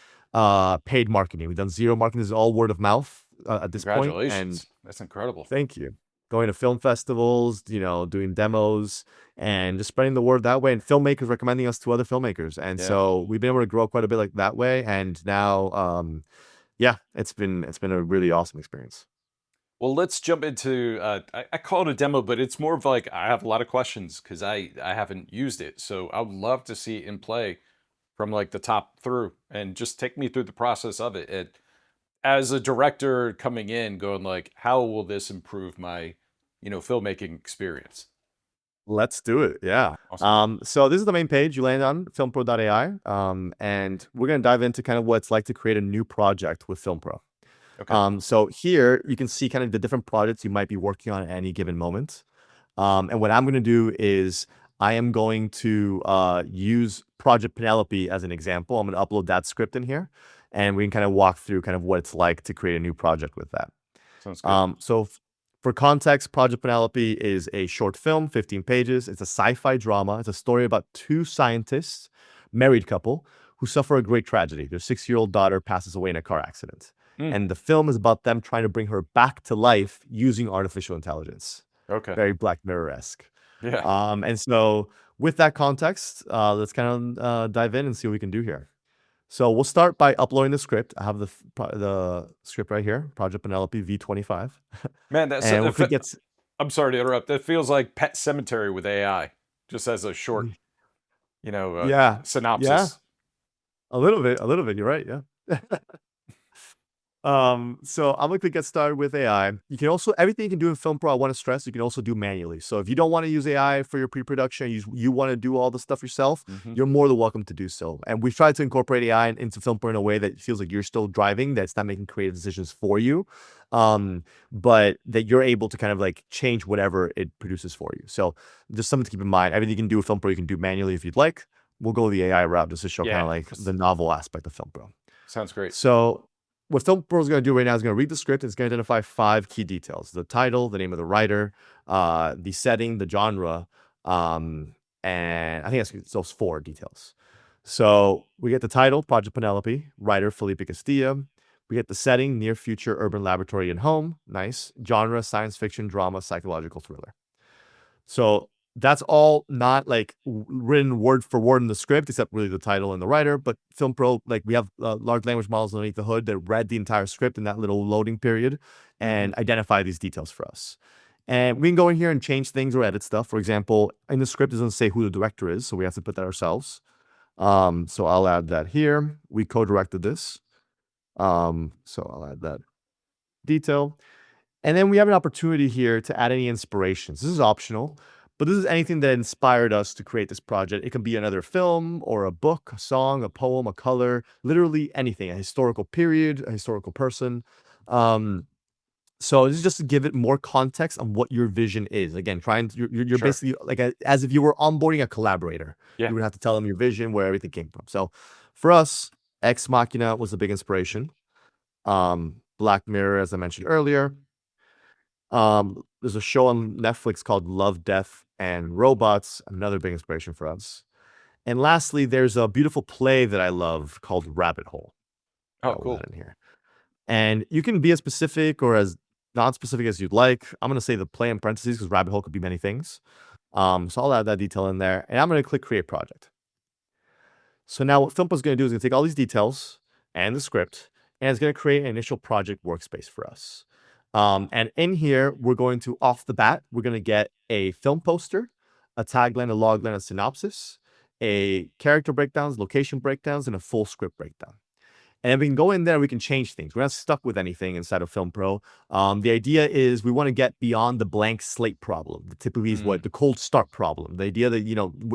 paid marketing. We've done zero marketing. This is all word of mouth at this point. And Congratulations. That's incredible. thank you. Going to film festivals, doing demos and just spreading the word that way, and filmmakers recommending us to other filmmakers. And Yeah. so we've been able to grow quite a bit like that way. And now, yeah, it's been a really awesome experience. Well, let's jump into I call it a demo, but it's more of like I have a lot of questions because I haven't used it. So I would love to see it in play from like the top through and just take me through the process of it. As a director coming in, going like, how will this improve my, filmmaking experience? Let's do it. Yeah. Awesome. So this is the main page you land on, FilmPro.ai. And we're going to dive into kind of what it's like to create a new project with FilmPro. Okay. So here you can see kind of the different projects you might be working on at any given moment. And what I'm going to do is I am going to use Project Penelope as an example. I'm going to upload that script in here, and we can kind of walk through kind of what it's like to create a new project with that. Sounds good. For context, Project Penelope is a short film, 15 pages. It's a sci-fi drama. It's a story about two scientists, married couple, who suffer a great tragedy. Their 6-year-old daughter passes away in a car accident. Mm, And the film is about them trying to bring her back to life using artificial intelligence. okay. Very Black Mirror-esque. Yeah. And so with that context, let's kind of dive in and see what we can do here. So we'll start by uploading the script. I have the script right here, Project Penelope V25. Man, that's And if it gets I'm sorry to interrupt. That feels like Pet Cemetery with AI, just as a short, yeah, yeah, synopsis. a little bit. You're right. Yeah. So I'm going to get started with AI. You can also, everything you can do in FilmPro, I want to stress, you can also do manually. So if you don't want to use AI for your pre-production, you want to do all the stuff yourself, Hmm. you're more than welcome to do so. And we've tried to incorporate AI into FilmPro in a way that feels like you're still driving, that's not making creative decisions for you, but that you're able to kind of like change whatever it produces for you. So there's something to keep in mind. Everything you can do with FilmPro, you can do manually if you'd like. We'll go the AI route just to show kind Yeah. of like the novel aspect of FilmPro. Sounds great. So what FilmPro is going to do right now is going to read the script. It's going to identify 5 key details: the title, the name of the writer, the setting, the genre, and I think that's those 4 details. So we get the title, Project Penelope, writer Felipe Castilla. We get the setting, near future urban laboratory and home. Nice. Genre, science fiction, drama, psychological thriller. So that's all not like written word for word in the script, except really the title and the writer. But FilmPro, like we have large language models underneath the hood that read the entire script in that little loading period and identify these details for us. And we can go in here and change things or edit stuff. For example, in the script, it doesn't say who the director is, so we have to put that ourselves. So I'll add that here. We co-directed this. So I'll add that detail. And then we have an opportunity here to add any inspirations. This is optional, but this is anything that inspired us to create this project. It can be another film or a book, a song, a poem, a color, literally anything, a historical period, a historical person. So this is just to give it more context on what your vision is. Again, you're Sure. basically like as if you were onboarding a collaborator. Yeah. You would have to tell them your vision, where everything came from. So for us, Ex Machina was a big inspiration. Black Mirror, as I mentioned earlier. There's a show on Netflix called Love, Death, and Robots, another big inspiration for us. And lastly, there's a beautiful play that I love called Rabbit Hole. Oh, I'll cool. add in here. And you can be as specific or as non-specific as you'd like. I'm going to say the play in parentheses because rabbit hole could be many things. So I'll add that detail in there. And I'm going to click Create Project. So now what FilmPro is going to do is going to take all these details and the script, and it's going to create an initial project workspace for us. And in here, we're going to, off the bat, we're going to get a film poster, a tagline, a logline, a synopsis, a character breakdowns, location breakdowns, and a full script breakdown. And we can go in there, we can change things. We're not stuck with anything inside of FilmPro. The idea is we want to get beyond the blank slate problem. Typically is what the cold start problem. The idea that,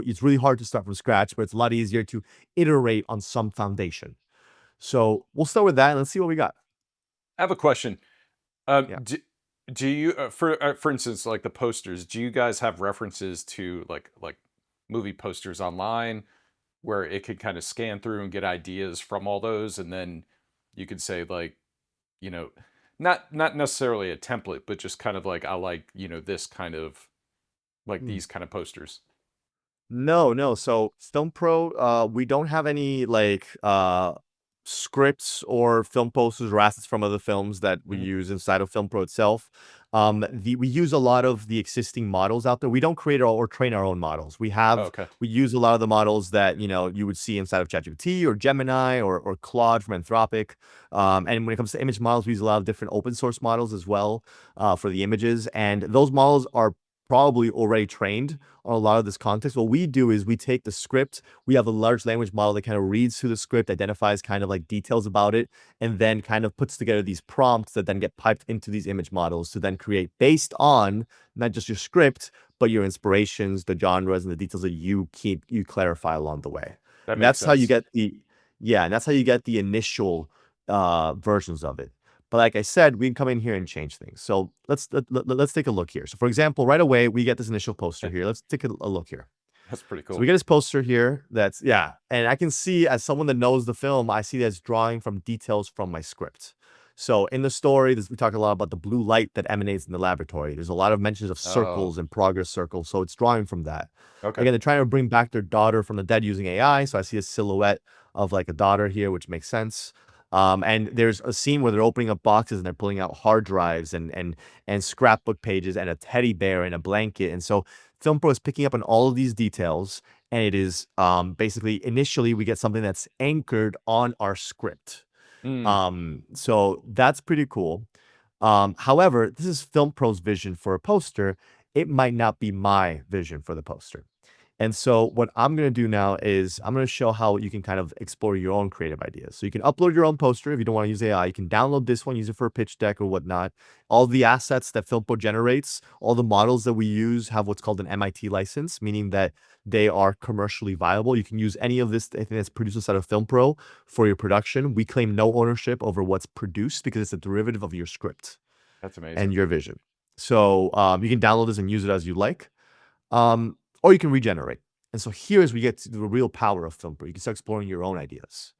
it's really hard to start from scratch, but it's a lot easier to iterate on some foundation. So we'll start with that and let's see what we got. I have a question. Yeah. Do you, for instance, like the posters, do you guys have references to like movie posters online where it could kind of scan through and get ideas from all those, and then you could say like, not necessarily a template, but just kind of like, I like, this kind of like these kind of posters. No. So FilmPro, we don't have any like scripts or film posters or assets from other films that we use inside of FilmPro itself. We use a lot of the existing models out there. We don't create or train our own models. We use a lot of the models that you would see inside of ChatGPT or Gemini or Claude from Anthropic. And when it comes to image models, we use a lot of different open source models as well for the images. And those models are probably already trained on a lot of this context. What we do is we take the script, we have a large language model that kind of reads through the script, identifies kind of like details about it, and then kind of puts together these prompts that then get piped into these image models to then create based on not just your script, but your inspirations, the genres, and the details that you clarify along the way. That makes sense. How you get and that's how you get the initial versions of it. But like I said, we can come in here and change things. So let's take a look here. So for example, right away, we get this initial poster here. Let's take a look here. That's pretty cool. So we get this poster here. And I can see, as someone that knows the film, I see that's drawing from details from my script. So in the story, we talk a lot about the blue light that emanates in the laboratory. There's a lot of mentions of circles and progress circles. So it's drawing from that. Okay. Again, they're trying to bring back their daughter from the dead using AI. So I see a silhouette of like a daughter here, which makes sense. And there's a scene where they're opening up boxes and they're pulling out hard drives and scrapbook pages and a teddy bear and a blanket. And so FilmPro is picking up on all of these details, and it is basically initially we get something that's anchored on our script. So that's pretty cool. However, this is FilmPro's vision for a poster. It might not be my vision for the poster. And so what I'm going to do now is I'm going to show how you can kind of explore your own creative ideas. So you can upload your own poster if you don't want to use AI. You can download this one, use it for a pitch deck or whatnot. All the assets that FilmPro generates, all the models that we use have what's called an MIT license, meaning that they are commercially viable. You can use any of this, anything that's produced inside of FilmPro for your production. We claim no ownership over what's produced because it's a derivative of your script. That's amazing. And your vision. So you can download this and use it as you like. Or you can regenerate. And so here's where we get to the real power of FilmPro. You can start exploring your own ideas.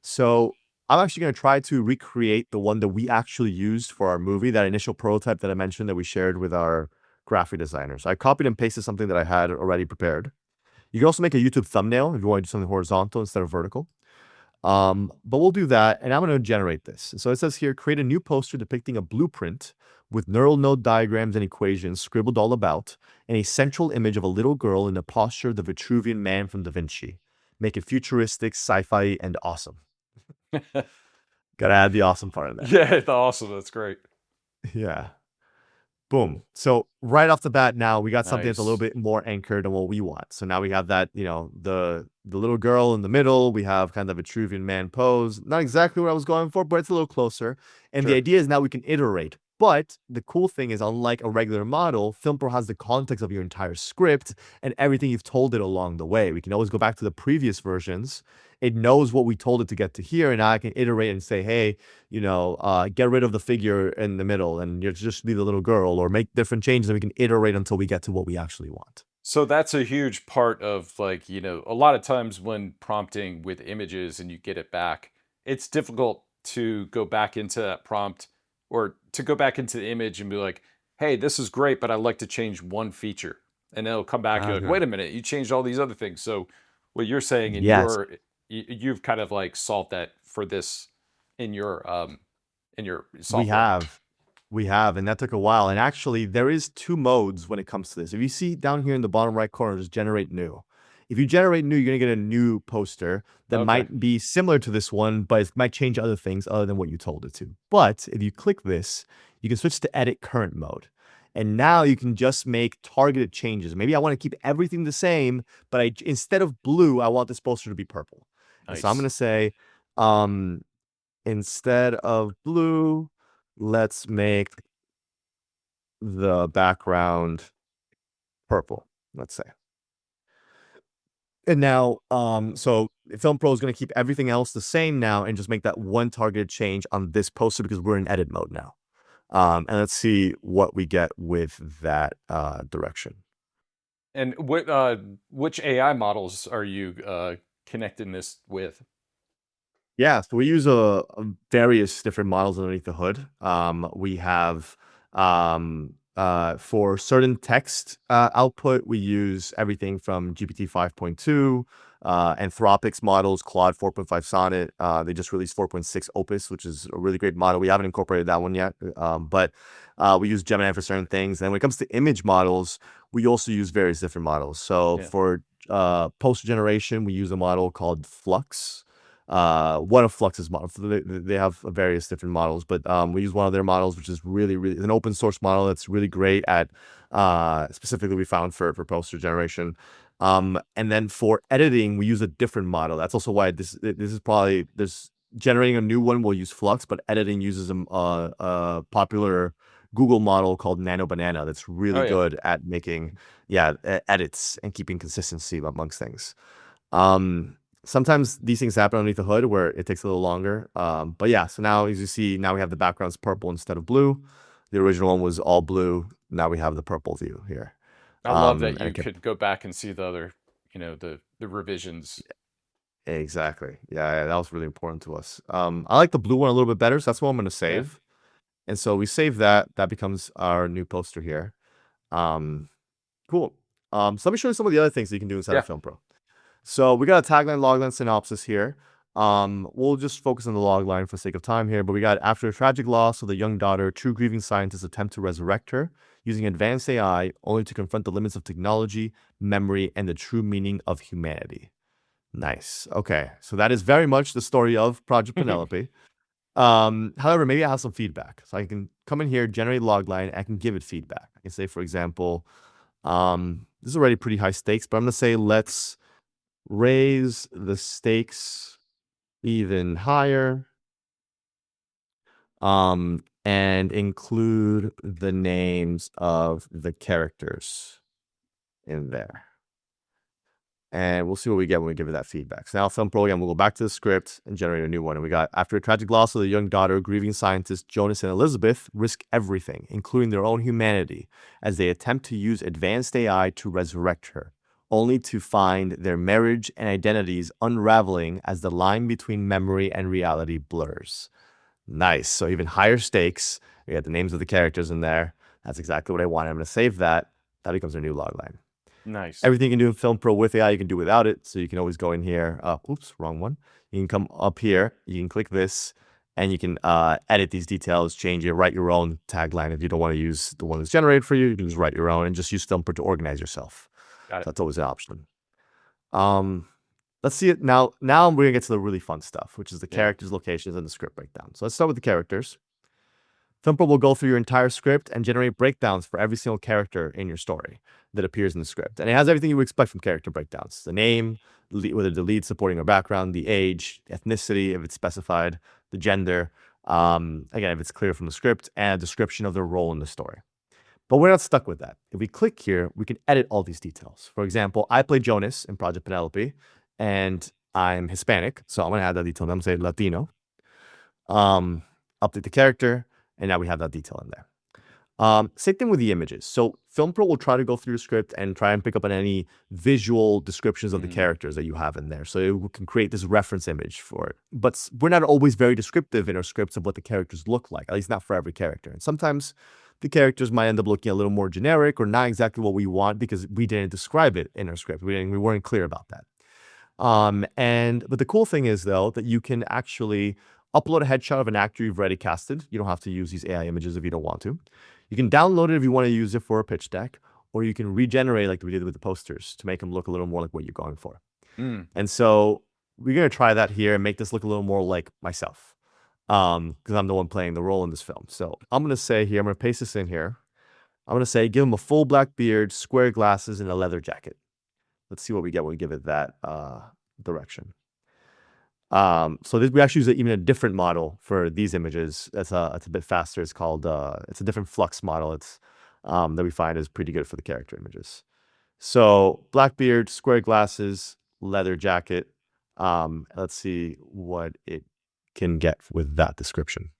So I'm actually going to try to recreate the one that we actually used for our movie, that initial prototype that I mentioned that we shared with our graphic designer. So I copied and pasted something that I had already prepared. You can also make a YouTube thumbnail if you want to do something horizontal instead of vertical. But we'll do that, and I'm going to generate this. So it says here, create a new poster depicting a blueprint with neural node diagrams and equations scribbled all about, and a central image of a little girl in the posture of the Vitruvian man from Da Vinci. Make it futuristic, sci-fi, and awesome. Gotta add the awesome part in there. Yeah, the awesome. That's great. Yeah. Boom. So right off the bat, now we got something that's a little bit more anchored on what we want. So now we have that, the little girl in the middle. We have kind of the Vitruvian man pose. Not exactly what I was going for, but it's a little closer. And the idea is now we can iterate. But the cool thing is, unlike a regular model, FilmPro has the context of your entire script and everything you've told it along the way. We can always go back to the previous versions. It knows what we told it to get to here, and I can iterate and say, hey, get rid of the figure in the middle and you just leave the little girl, or make different changes, and we can iterate until we get to what we actually want. So that's a huge part of a lot of times when prompting with images and you get it back, it's difficult to go back into that prompt or to go back into the image and be like, hey, this is great, but I'd like to change one feature. And then it'll come back, you're like, wait a minute, you changed all these other things. So what you're saying in you've kind of like solved that for this in your software. We have, and that took a while. And actually, there is two modes when it comes to this. If you see down here in the bottom right corner, there's generate new. If you generate new, you're gonna get a new poster that Okay. might be similar to this one, but it might change other things other than what you told it to. But if you click this, you can switch to edit current mode. And now you can just make targeted changes. Maybe I want to keep everything the same, but instead of blue, I want this poster to be purple. And so I'm Nice. going to say, instead of blue, let's make the background purple, let's say. And now, so FilmPro is going to keep everything else the same now and just make that one targeted change on this poster because we're in edit mode now. And let's see what we get with that direction. And which AI models are you connecting this with? Yeah, so we use various different models underneath the hood. We have for certain text output, we use everything from GPT 5.2, Anthropic's models, Claude 4.5 Sonnet. They just released 4.6 Opus, which is a really great model. We haven't incorporated that one yet, but we use Gemini for certain things. And when it comes to image models, we also use various different models. So for poster generation, we use a model called Flux. One of Flux's models. They have various different models, but we use one of their models, which is really an open source model that's really great at specifically we found for poster generation. And then for editing, we use a different model. That's also why this is probably generating a new one. We'll use Flux, but editing uses a popular Google model called Nano Banana that's really good at making edits and keeping consistency amongst things. Sometimes these things happen underneath the hood where it takes a little longer. But yeah, so now as you see, now we have the backgrounds purple instead of blue. The original one was all blue. Now we have the purple view here. I love that you could go back and see the other, the revisions. Exactly. Yeah, that was really important to us. I like the blue one a little bit better, so that's what I'm going to save. And so we save that. That becomes our new poster here. Cool. So let me show you some of the other things that you can do inside of FilmPro. So we got a tagline, logline, synopsis here. We'll just focus on the logline for the sake of time here, but we got, after a tragic loss of the young daughter, two grieving scientists attempt to resurrect her using advanced AI only to confront the limits of technology, memory, and the true meaning of humanity. Nice. Okay, so that is very much the story of Project Penelope. However, maybe I have some feedback. So I can come in here, generate logline, I can give it feedback. I can say, for example, this is already pretty high stakes, but I'm going to say, let's raise the stakes even higher, and include the names of the characters in there. And we'll see what we get when we give it that feedback. So now FilmPro, again, we'll go back to the script and generate a new one. And we got, after a tragic loss of the young daughter, grieving scientists Jonas and Elizabeth risk everything, including their own humanity, as they attempt to use advanced AI to resurrect her, only to find their marriage and identities unraveling as the line between memory and reality blurs. Nice. So even higher stakes. We got the names of the characters in there. That's exactly what I wanted. I'm going to save that. That becomes our new logline. Nice. Everything you can do in FilmPro with AI, you can do without it. So you can always go in here. Oops, wrong one. You can come up here. You can click this, and you can edit these details, change it, write your own tagline. If you don't want to use the one that's generated for you, you can just write your own and just use FilmPro to organize yourself. So that's always an option. Let's see it now. Now we're gonna get to the really fun stuff, which is the characters, locations, and the script breakdown. So let's start with the characters. FilmPro will go through your entire script and generate breakdowns for every single character in your story that appears in the script. And it has everything you would expect from character breakdowns: the name, whether the lead, supporting, or background, the age, ethnicity, if it's specified, the gender, again, if it's clear from the script, and a description of their role in the story. But we're not stuck with that. If we click here, we can edit all these details. For example, I play Jonas in Project Penelope, and I'm Hispanic, so I'm going to add that detail. I'm going to say Latino. Update the character, and now we have that detail in there. Same thing with the images. So FilmPro will try to go through the script and try and pick up on any visual descriptions of the characters that you have in there. So it can create this reference image for it. But we're not always very descriptive in our scripts of what the characters look like, at least not for every character. And sometimes the characters might end up looking a little more generic or not exactly what we want because we didn't describe it in our script. We weren't clear about that. But the cool thing is, though, that you can actually upload a headshot of an actor you've already casted. You don't have to use these AI images if you don't want to. You can download it if you want to use it for a pitch deck, or you can regenerate like we did with the posters to make them look a little more like what you're going for. Mm. And so we're going to try that here and make this look a little more like myself, because I'm the one playing the role in this film. So I'm going to say here, I'm going to paste this in here. I'm going to say, give him a full black beard, square glasses, and a leather jacket. Let's see what we get when we give it that direction. So we actually use even a different model for these images. It's a bit faster. It's called, it's a different flux model. It's that we find is pretty good for the character images. So black beard, square glasses, leather jacket. Let's see what it can get with that description.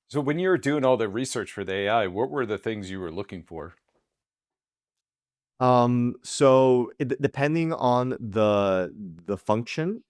So when you were doing all the research for the AI, what were the things you were looking for? So depending on the function,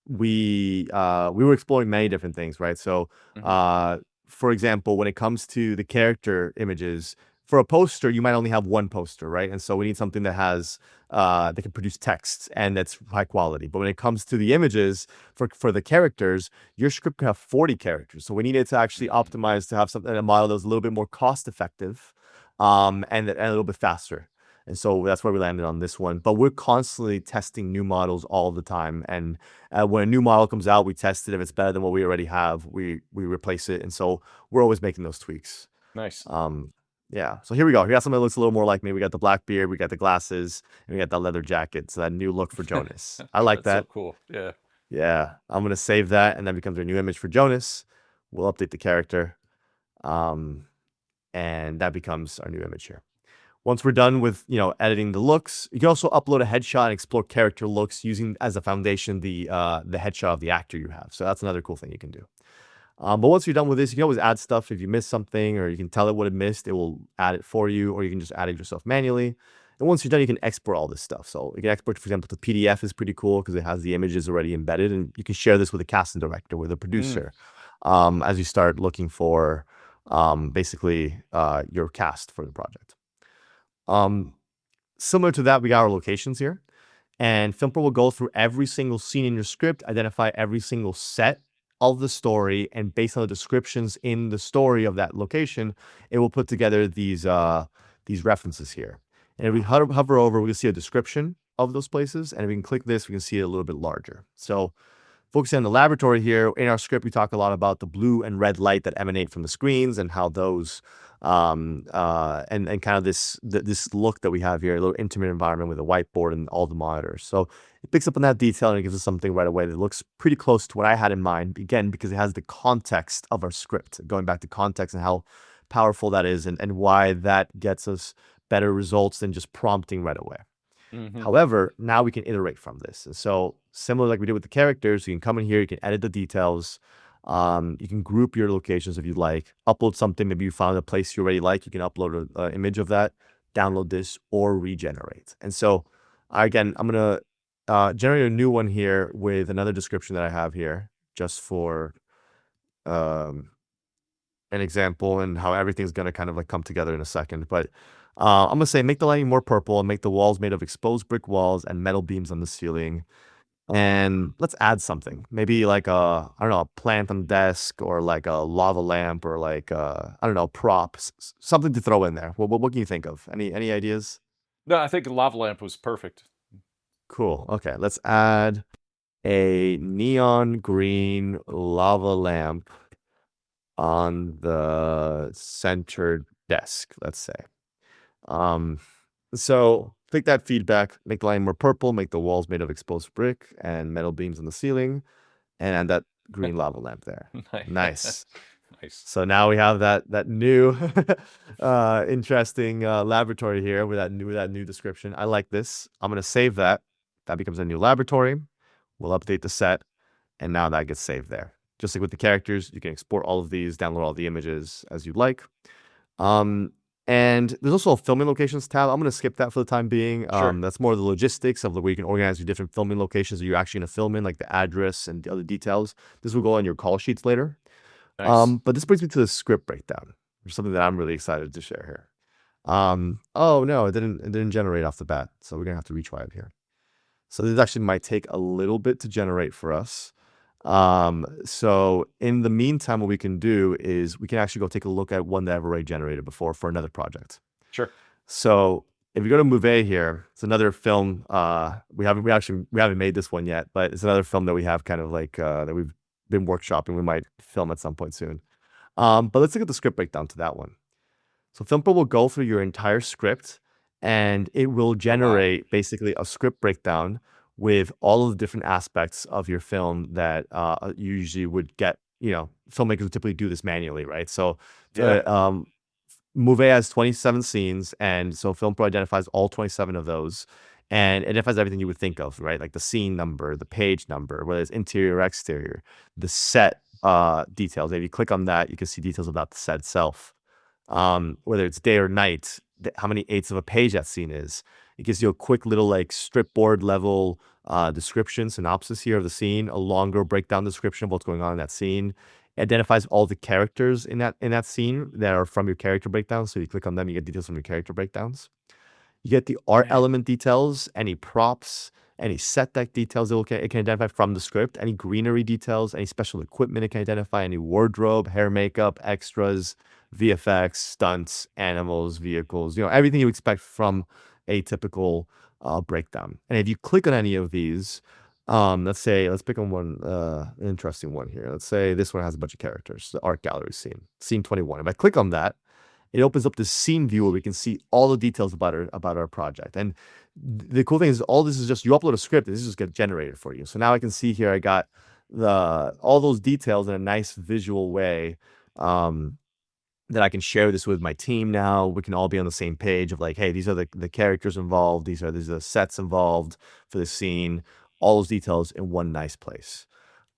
we were exploring many different things, right? So, Mhm. for example, when it comes to the character images, for a poster, you might only have one poster, right? And so we need something that has that can produce text and that's high quality. But when it comes to the images for the characters, your script can have 40 characters. So we needed to actually optimize to have something a model that was a little bit more cost effective, and a little bit faster. And so that's where we landed on this one. But we're constantly testing new models all the time. And when a new model comes out, we test it. If it's better than what we already have, we replace it. And so we're always making those tweaks. Nice. Yeah. So here we go. We got something that looks a little more like me. We got the black beard, we got the glasses, and we got that leather jacket. So that new look for Jonas. I like That's so that. cool. Yeah. Yeah. I'm gonna save that, and that becomes our new image for Jonas. We'll update the character. And that becomes our new image here. Once we're done with, editing the looks, you can also upload a headshot and explore character looks using as a foundation the headshot of the actor you have. So that's another cool thing you can do. But once you're done with this, you can always add stuff. If you miss something or you can tell it what it missed, it will add it for you, or you can just add it yourself manually. And once you're done, you can export all this stuff. So you can export, for example, to PDF is pretty cool because it has the images already embedded, and you can share this with a casting director, with a producer, as you start looking for basically your cast for the project. Similar to that, we got our locations here, and FilmPro will go through every single scene in your script, identify every single set of the story, and based on the descriptions in the story of that location, it will put together these references here. And if we hover over, we can see a description of those places, and if we can click this, we can see it a little bit larger. So focusing on the laboratory here, in our script, we talk a lot about the blue and red light that emanate from the screens and how those, and kind of this look that we have here, a little intimate environment with a whiteboard and all the monitors. So it picks up on that detail and it gives us something right away that looks pretty close to what I had in mind, again, because it has the context of our script, going back to context and how powerful that is, and why that gets us better results than just prompting right away. However, now we can iterate from this. And so similar like we did with the characters, you can come in here, you can edit the details. You can group your locations if you'd like, upload something. Maybe you found a place you already like. You can upload an image of that, download this, or regenerate. And so again, I'm going to generate a new one here with another description that I have here just for an example and how everything's going to kind of like come together in a second. But I'm going to say make the lighting more purple and make the walls made of exposed brick walls and metal beams on the ceiling. And let's add something. Maybe like I don't know, a plant on the desk, or like a lava lamp, or like I don't know, props, something to throw in there. What can you think of? Any ideas? No, I think a lava lamp was perfect. Cool. Okay, let's add a neon green lava lamp on the center desk, let's say. So take that feedback, make the line more purple, make the walls made of exposed brick and metal beams on the ceiling, and add that green lava lamp there. Nice. Nice. So now we have that new interesting laboratory here with that new description. I like this. I'm gonna save that. That becomes a new laboratory. We'll update the set, and now that gets saved there. Just like with the characters, you can export all of these, download all the images as you'd like. And there's also a filming locations tab. I'm going to skip that for the time being. Sure. That's more of the logistics of where you can organize your different filming locations that you're actually going to film in, like the address and the other details. This will go on your call sheets later. Nice. But this brings me to the script breakdown, which is something that I'm really excited to share here. Oh no, it didn't generate off the bat, so we're gonna have to retry it here. So this actually might take a little bit to generate for us. So in the meantime, what we can do is we can actually go take a look at one that I've already generated before for another project. Sure. So if you go to Move here, it's another film. We haven't made this one yet, but it's another film that we have kind of like that we've been workshopping. We might film at some point soon. But let's look at the script breakdown to that one. So FilmPro will go through your entire script and it will Oh, wow. generate basically a script breakdown with all of the different aspects of your film that you usually would get, filmmakers would typically do this manually, right? So Yeah. Move has 27 scenes, and so FilmPro identifies all 27 of those and identifies everything you would think of, right? Like the scene number, the page number, whether it's interior or exterior, the set details. If you click on that, you can see details about the set itself. Whether it's day or night, how many eighths of a page that scene is. It gives you a quick little like strip board level description, synopsis here of the scene, a longer breakdown description of what's going on in that scene. It identifies all the characters in that scene that are from your character breakdowns. So you click on them, you get details from your character breakdowns. You get the art Man. element details, any props, any set deck details it can identify from the script, any greenery details, any special equipment it can identify, any wardrobe, hair, makeup, extras, VFX, stunts, animals, vehicles, everything you expect from a typical breakdown. And if you click on any of these, let's pick on one, an interesting one here. Let's say this one has a bunch of characters, the art gallery scene 21. If I click on that, it opens up this scene view where we can see all the details about our project. And the cool thing is all this is just you upload a script and this just gets generated for you. So now I can see here I got all those details in a nice visual way that I can share this with my team now. We can all be on the same page of like, hey, these are the characters involved, these are the sets involved for the scene, all those details in one nice place.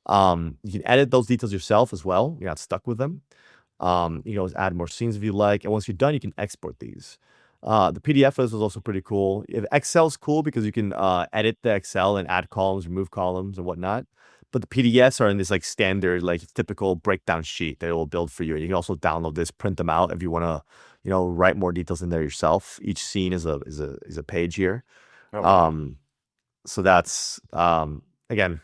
You can edit those details yourself as well. You're not stuck with them. You can always add more scenes if you like. And once you're done, you can export these. The PDF is also pretty cool. If Excel's cool because you can edit the Excel and add columns, remove columns and whatnot. But the PDFs are in this like standard, like typical breakdown sheet that it will build for you. And you can also download this, print them out if you want to, write more details in there yourself. Each scene is a page here. Oh, wow. Um, so that's again,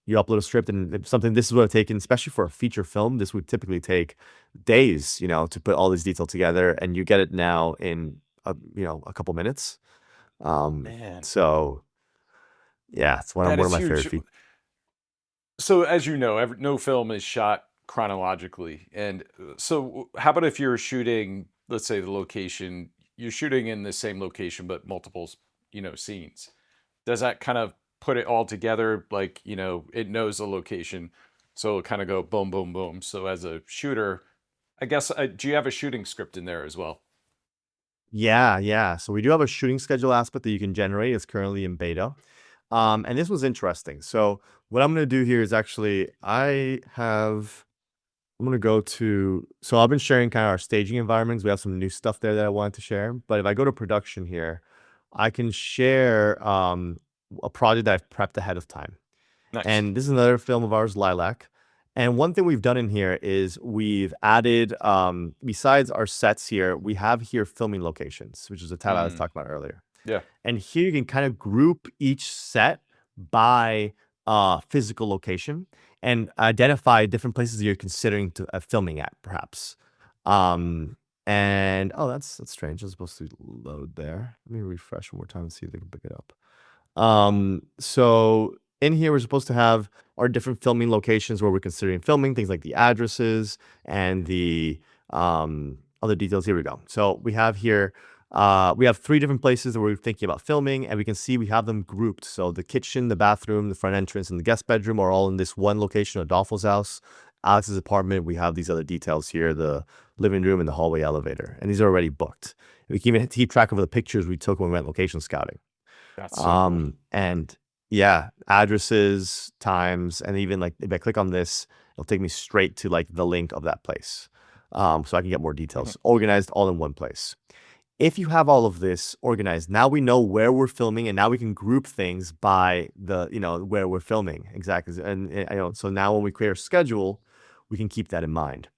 you upload a script and if something this is what it's taken, especially for a feature film, this would typically take days, to put all these details together, and you get it now in a couple minutes. Man, So yeah, it's one that of is my favorite huge. features. So, as you know, no film is shot chronologically. And so, how about if you're shooting, let's say the location, you're shooting in the same location, but multiple, scenes? Does that kind of put it all together? Like, it knows the location. So it'll kind of go boom, boom, boom. So, as a shooter, I guess, do you have a shooting script in there as well? Yeah, yeah. So we do have a shooting schedule aspect that you can generate. It's currently in beta. And this was interesting. So what I'm going to do here is actually I'm going to go to, so I've been sharing kind of our staging environments. We have some new stuff there that I wanted to share. But if I go to production here, I can share a project that I've prepped ahead of time. Nice. And this is another film of ours, Lilac. And one thing we've done in here is we've added, besides our sets here, we have here filming locations, which is a tab I was Mm, talking about earlier. yeah. And here you can kind of group each set by physical location and identify different places you're considering to filming at, perhaps. And oh, that's strange. It's supposed to load there. Let me refresh one more time and see if they can pick it up. So in here, we're supposed to have our different filming locations where we're considering filming, things like the addresses and the other details. Here we go. So we have here, we have 3 different places that we're thinking about filming, and we can see we have them grouped. So the kitchen, the bathroom, the front entrance, and the guest bedroom are all in this one location, Adolfo's house. Alex's apartment, we have these other details here, the living room and the hallway elevator, and these are already booked. We can even keep track of the pictures we took when we went location scouting. That's so cool. And yeah, addresses, times, and even like if I click on this, it'll take me straight to like the link of that place. So I can get more Mhm. details organized all in one place. If you have all of this organized, now we know where we're filming, and now we can group things by the, where we're filming exactly. And so now when we create our schedule, we can keep that in mind.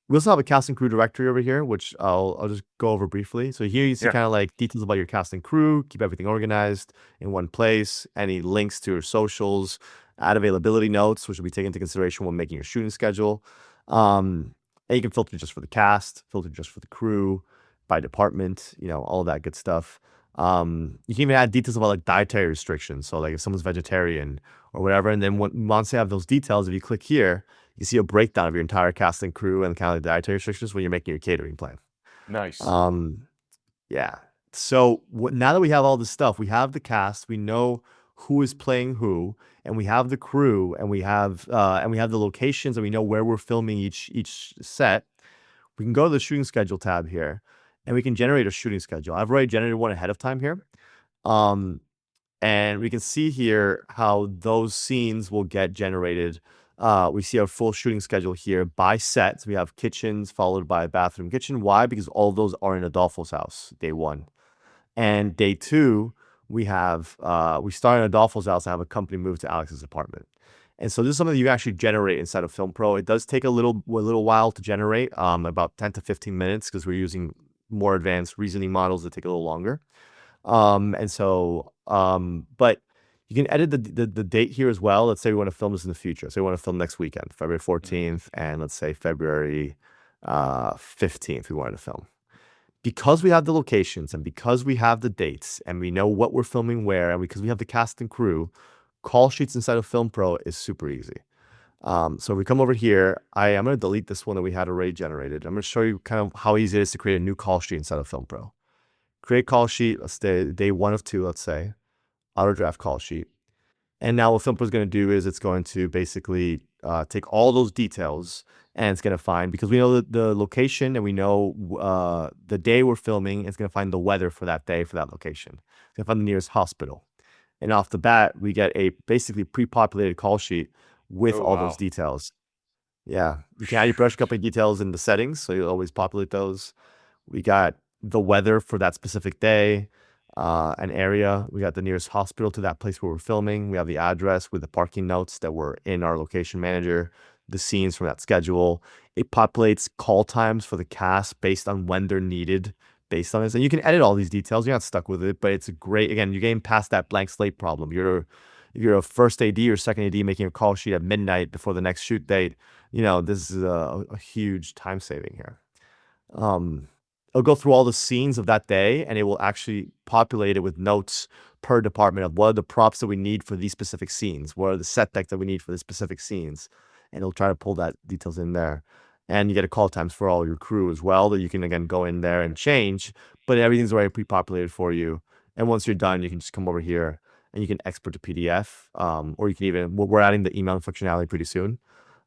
We also have a cast and crew directory over here, which I'll just go over briefly. So here you see Yeah. kind of like details about your cast and crew, keep everything organized in one place, any links to your socials, add availability notes, which will be taken into consideration when making your shooting schedule. And you can filter just for the cast, filter just for the crew, by department, all of that good stuff. You can even add details about like dietary restrictions. So like if someone's vegetarian or whatever, and then once you have those details, if you click here, you see a breakdown of your entire cast and crew and kind of the dietary restrictions when you're making your catering plan. Nice. Um, yeah. So now that we have all this stuff, we have the cast, we know who is playing who, and we have the crew, and we have the locations, and we know where we're filming each set. We can go to the shooting schedule tab here, and we can generate a shooting schedule. I've already generated one ahead of time here. And we can see here how those scenes will get generated. We see our full shooting schedule here by set. So we have kitchens followed by bathroom kitchen. Why? Because all of those are in Adolfo's house, day 1. And day 2, we start in Adolfo's house and have a company move to Alex's apartment. And so this is something that you actually generate inside of FilmPro. It does take a little while to generate, about 10 to 15 minutes, because we're using more advanced reasoning models that take a little longer. But you can edit the date here as well. Let's say we want to film this in the future. So we want to film next weekend, February 14th, and let's say February 15th, we wanted to film. Because we have the locations and because we have the dates and we know what we're filming where, and because we have the cast and crew, call sheets inside of FilmPro is super easy. So we come over here. I'm going to delete this one that we had already generated. I'm going to show you kind of how easy it is to create a new call sheet inside of FilmPro. Create call sheet. Let's say day 1 of 2, let's say. Auto draft call sheet. And now what FilmPro is going to do is it's going to basically take all those details, and it's going to find, because we know the location and we know the day we're filming, it's going to find the weather for that day for that location. It's going to find the nearest hospital. And off the bat, we get a basically pre-populated call sheet with all those details. Yeah. You can add your production company details in the settings, so you'll always populate those. We got the weather for that specific day, an area. We got the nearest hospital to that place where we're filming. We have the address with the parking notes that were in our location manager, the scenes from that schedule. It populates call times for the cast based on when they're needed based on this. And you can edit all these details. You're not stuck with it, but it's great. Again, you're getting past that blank slate problem. If you're a first AD or second AD making a call sheet at midnight before the next shoot date, this is a huge time saving here. It'll go through all the scenes of that day, and it will actually populate it with notes per department of what are the props that we need for these specific scenes, what are the set decks that we need for the specific scenes, and it'll try to pull that details in there. And you get a call times for all your crew as well that you can, again, go in there and change, but everything's already pre-populated for you. And once you're done, you can just come over here and you can export to PDF, or you can even, we're adding the email functionality pretty soon.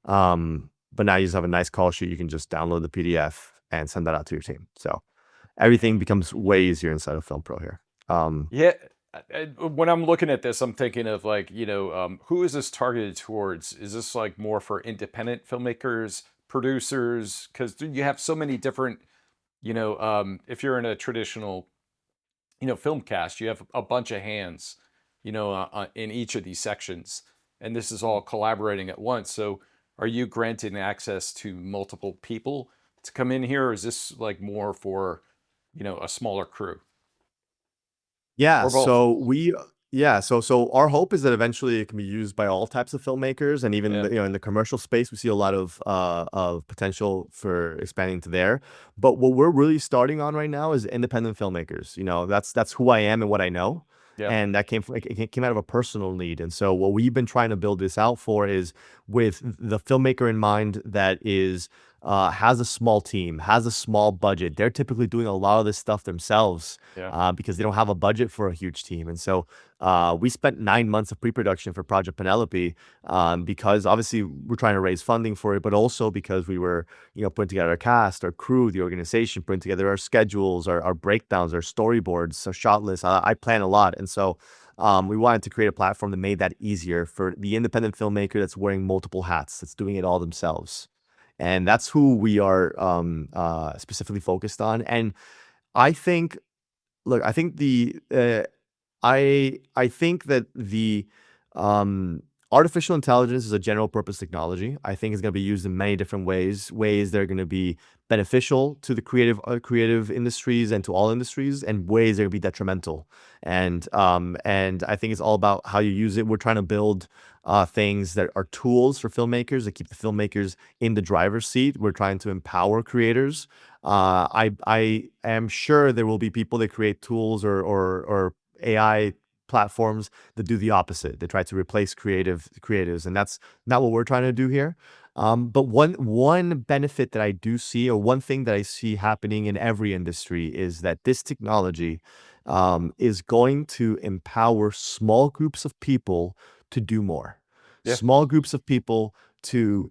But now you just have a nice call sheet. You can just download the PDF and send that out to your team. So everything becomes way easier inside of FilmPro here. Yeah. When I'm looking at this, I'm thinking of like, who is this targeted towards? Is this like more for independent filmmakers, producers? Because you have so many different, if you're in a traditional, film cast, you have a bunch of hands, in each of these sections, and this is all collaborating at once. So are you granting access to multiple people to come in here, or is this like more for, a smaller crew? Yeah. Or both? So our hope is that eventually it can be used by all types of filmmakers, and even in the commercial space, we see a lot of potential for expanding to there. But what we're really starting on right now is independent filmmakers. That's who I am and what I know. Yeah. And that came out of a personal need. And so what we've been trying to build this out for is with the filmmaker in mind that is has a small team, has a small budget. They're typically doing a lot of this stuff themselves because they don't have a budget for a huge team. And so we spent 9 months of pre-production for Project Penelope because obviously we're trying to raise funding for it, but also because we were, putting together our cast, our crew, the organization, putting together our schedules, our breakdowns, our storyboards, our shot list. I plan a lot. And so we wanted to create a platform that made that easier for the independent filmmaker that's wearing multiple hats, that's doing it all themselves. And that's who we are specifically focused on. And I think, I think that the artificial intelligence is a general purpose technology. I think it's going to be used in many different ways that are going to be beneficial to the creative industries and to all industries, and ways that are going to be detrimental. And I think it's all about how you use it. We're trying to build things that are tools for filmmakers that keep the filmmakers in the driver's seat. We're trying to empower creators. I am sure there will be people that create tools or AI platforms that do the opposite. They try to replace creatives, and that's not what we're trying to do here. But one benefit that I do see, or one thing that I see happening in every industry, is that this technology is going to empower small groups of people to do more. Yeah. Small groups of people to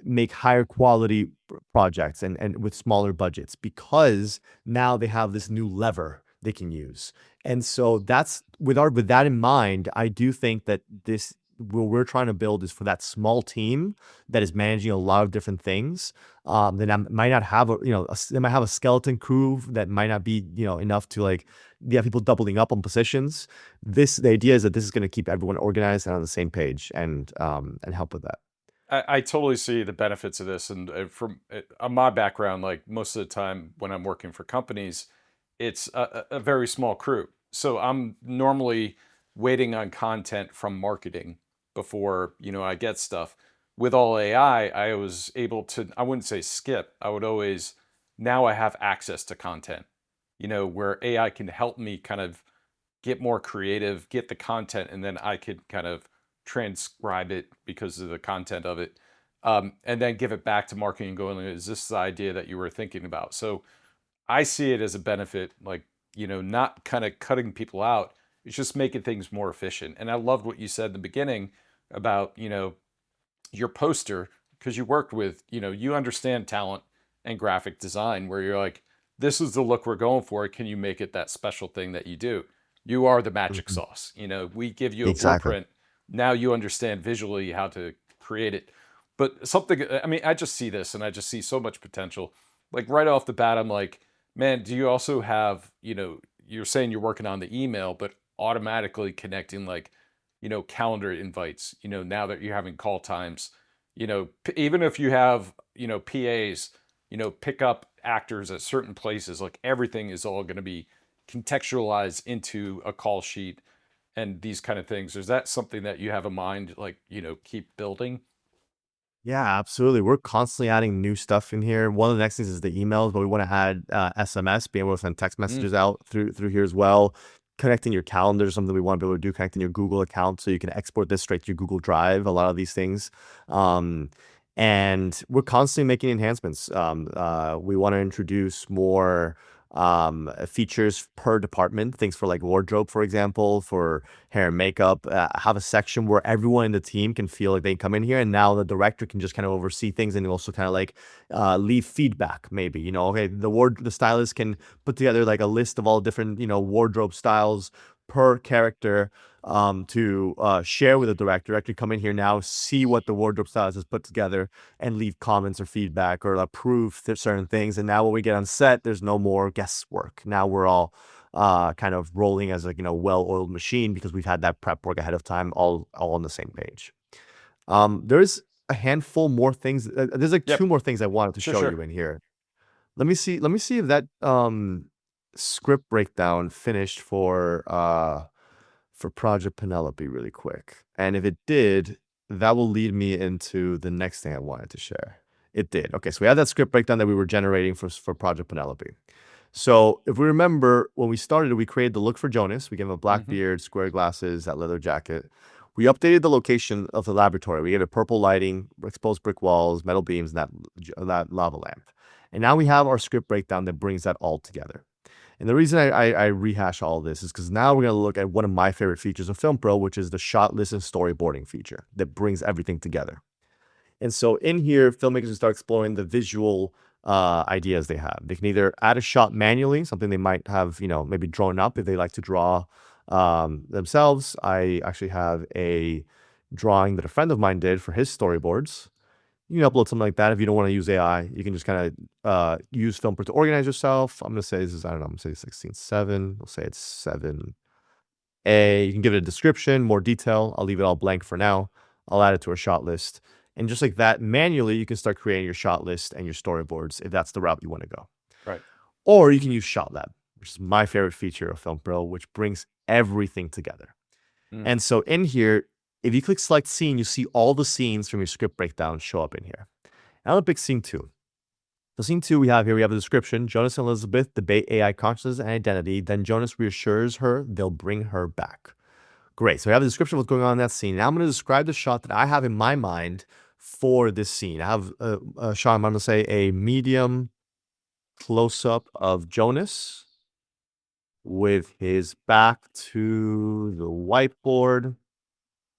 make higher quality projects and with smaller budgets, because now they have this new lever they can use. And so that's with that in mind, I do think that this what we're trying to build is for that small team that is managing a lot of different things. Might not have they might have a skeleton crew that might not be enough to like have people doubling up on positions. The idea is that this is going to keep everyone organized and on the same page, and help with that. I totally see the benefits of this. And from my background, like most of the time when I'm working for companies, it's a very small crew. So I'm normally waiting on content from marketing before, I get stuff. With all AI, I was able to, I wouldn't say skip, I would always, now I have access to content, where AI can help me kind of get more creative, get the content, and then I could kind of transcribe it because of the content of it, and then give it back to marketing and going, is this the idea that you were thinking about? So I see it as a benefit, like, not kind of cutting people out. It's just making things more efficient. And I loved what you said in the beginning about, your poster, because you worked with, you understand talent and graphic design, where you're like, this is the look we're going for. Can you make it that special thing that you do? You are the magic Mhm. sauce. We give you a Exactly. blueprint. Now you understand visually how to create it. But something, I mean, I just see this and I just see so much potential. Like right off the bat, I'm like, man, do you also have, you're saying you're working on the email, but automatically connecting like, calendar invites, now that you're having call times, even if you have, PAs, pick up actors at certain places, like everything is all going to be contextualized into a call sheet and these kind of things. Is that something that you have in mind, like, keep building? Yeah, absolutely. We're constantly adding new stuff in here. One of the next things is the emails, but we want to add SMS, being able to send text Mm, messages out through here as well. Connecting your calendar is something we want to be able to do. Connecting your Google account so you can export this straight to your Google Drive. A lot of these things, um, and we're constantly making enhancements. We want to introduce more features per department. Things for like wardrobe, for example, for hair and makeup, have a section where everyone in the team can feel like they can come in here, and now the director can just kind of oversee things and also kind of like leave feedback. Maybe okay, the stylist can put together like a list of all different wardrobe styles per character, to share with the director. Director come in here now, see what the wardrobe stylist has put together, and leave comments or feedback or approve certain things. And now when we get on set, there's no more guesswork. Now we're all kind of rolling as a well-oiled machine, because we've had that prep work ahead of time, all on the same page. There's a handful more things. There's like two yep. more things I wanted to Sure, show sure. you in here. Let me see if that script breakdown finished for Project Penelope really quick. And if it did, that will lead me into the next thing I wanted to share. It did. Okay, so we had that script breakdown that we were generating for Project Penelope. So if we remember, when we started, we created the look for Jonas. We gave him a black Hmm. beard, square glasses, that leather jacket. We updated the location of the laboratory. We gave it purple lighting, exposed brick walls, metal beams, and that lava lamp. And now we have our script breakdown that brings that all together. And the reason I rehash all of this is because now we're going to look at one of my favorite features of FilmPro, which is the shot list and storyboarding feature that brings everything together. And so in here, filmmakers can start exploring the visual ideas they have. They can either add a shot manually, something they might have, maybe drawn up if they like to draw themselves. I actually have a drawing that a friend of mine did for his storyboards. You can upload something like that if you don't want to use AI. You can just kind of use FilmPro to organize yourself. I'm going to say this is, I don't know, I'm going to say 16:7. We'll say it's 7. You can give it a description, more detail. I'll leave it all blank for now. I'll add it to a shot list. And just like that, manually, you can start creating your shot list and your storyboards if that's the route you want to go. Right. Or you can use ShotLab, which is my favorite feature of FilmPro, which brings everything together. And so in here, if you click select scene, you see all the scenes from your script breakdown show up in here. Now let's pick scene 2. So scene 2 we have a description. Jonas and Elizabeth debate AI consciousness and identity. Then Jonas reassures her they'll bring her back. Great. So we have a description of what's going on in that scene. Now I'm going to describe the shot that I have in my mind for this scene. I have a shot, I'm going to say a medium close-up of Jonas with his back to the whiteboard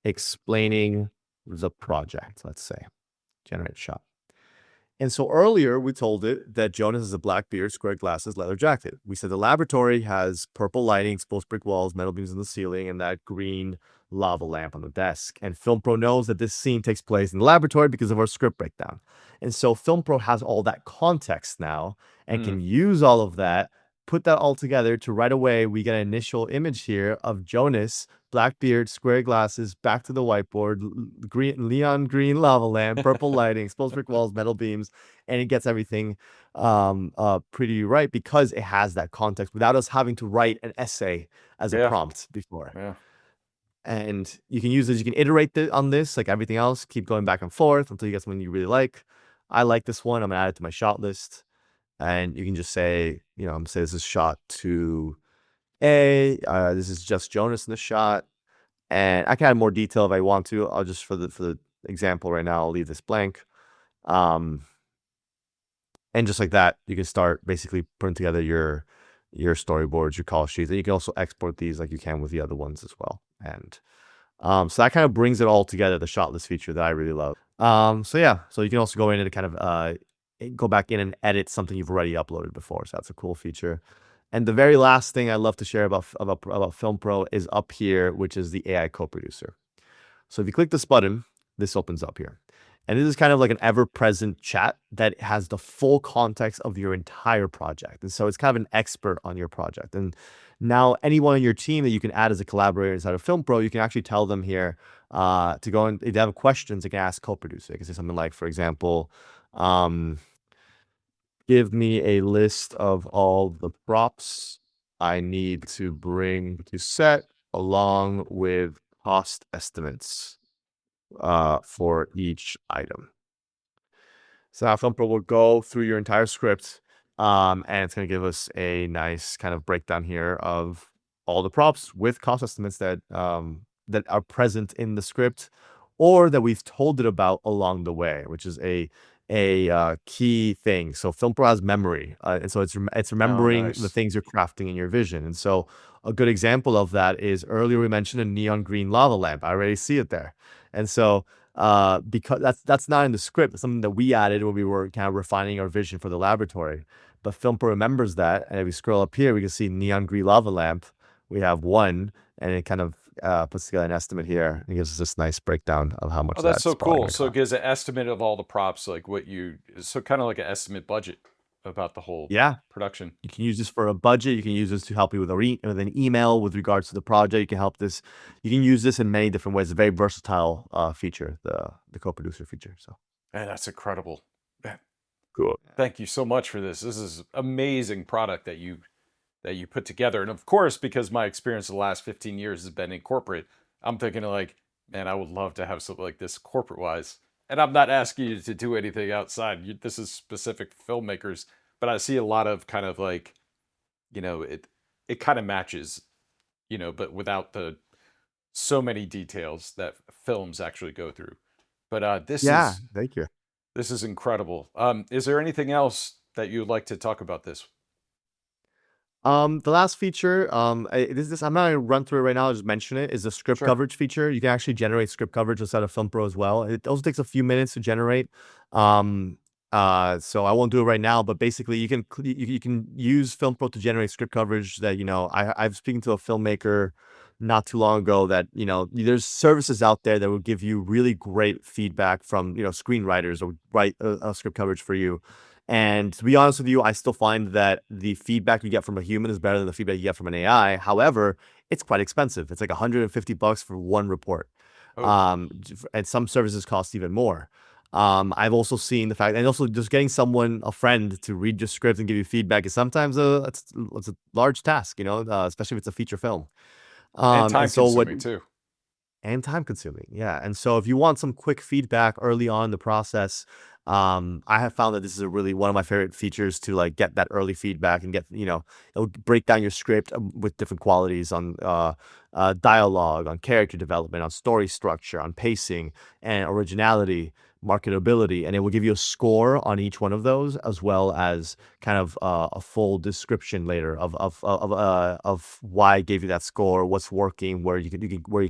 explaining the project, let's say. Generate shot. And so earlier we told it that Jonas has a black beard, square glasses, leather jacket. We said the laboratory has purple lighting, exposed brick walls, metal beams in the ceiling, and that green lava lamp on the desk. And FilmPro knows that this scene takes place in the laboratory because of our script breakdown. And so FilmPro has all that context now and can use all of that, put that all together to right away, we get an initial image here of Jonas, black beard, square glasses, back to the whiteboard, green neon green lava lamp, purple lighting, exposed brick walls, metal beams, and it gets everything pretty right because it has that context without us having to write an essay as a prompt before. Yeah. And you can use this, you can iterate on this like everything else, keep going back and forth until you get something you really like. I like this one. I'm gonna add it to my shot list. And you can just say, I'm gonna say this is shot 2A. This is just Jonas in the shot. And I can add more detail if I want to. I'll just, for the example right now, I'll leave this blank. And just like that, you can start basically putting together your storyboards, your call sheets. And you can also export these like you can with the other ones as well. And so that kind of brings it all together, the shot list feature that I really love. So yeah, so you can also go in and kind of go back in and edit something you've already uploaded before. So that's a cool feature. And the very last thing I love to share about FilmPro is up here, which is the AI co-producer. So if you click this button, this opens up here. And this is kind of like an ever-present chat that has the full context of your entire project. And so it's kind of an expert on your project. And now anyone on your team that you can add as a collaborator inside of FilmPro, you can actually tell them here to go and if they have questions, they can ask co-producer. They can say something like, for example, give me a list of all the props I need to bring to set along with cost estimates for each item. So now FilmPro will go through your entire script and it's going to give us a nice kind of breakdown here of all the props with cost estimates that that are present in the script or that we've told it about along the way, which is a key thing. So FilmPro has memory, and so it's remembering the things you're crafting in your vision. And so a good example of that is earlier we mentioned a neon green lava lamp. I already see it there, and so because that's not in the script, it's something that we added when we were kind of refining our vision for the laboratory. But FilmPro remembers that, and if we scroll up here, we can see neon green lava lamp. We have one, and it kind of puts together an estimate here and gives us this nice breakdown of how much. Oh, that's so cool. So it gives an estimate of all the props, like so kind of like an estimate budget about the whole production. You can use this for a budget. You can use this to help you with an email with regards to the project. You can use this in many different ways. It's a very versatile feature, the co-producer feature. So man, that's incredible. Man. Cool. Thank you so much for this. This is amazing product that you put together. And of course, because my experience the last 15 years has been in corporate, I'm thinking like, man, I would love to have something like this corporate wise. And I'm not asking you to do anything outside. This is specific filmmakers, but I see a lot of kind of like, it kind of matches, but without the so many details that films actually go through. But thank you. This is incredible. Is there anything else that you'd like to talk about this? The last feature, I'm not gonna run through it right now, I'll just mention it, is the script coverage feature. You can actually generate script coverage inside of FilmPro as well. It also takes a few minutes to generate. So I won't do it right now, but basically you can use FilmPro to generate script coverage that, I was speaking to a filmmaker not too long ago that, there's services out there that will give you really great feedback from, screenwriters or write a script coverage for you. And to be honest with you, I still find that the feedback you get from a human is better than the feedback you get from an AI. However, it's quite expensive. It's like $150 for one report. Oh, And some services cost even more. I've also seen the fact, and also just getting someone, a friend, to read your script and give you feedback is sometimes it's a large task, especially if it's a feature film. and And time so what consuming too. and time consuming. Yeah. And so if you want some quick feedback early on in the process, I have found that this is a really one of my favorite features to like get that early feedback and get, it'll break down your script with different qualities on dialogue, on character development, on story structure, on pacing and originality, marketability, and it will give you a score on each one of those, as well as kind of a full description later of why I gave you that score, what's working, where you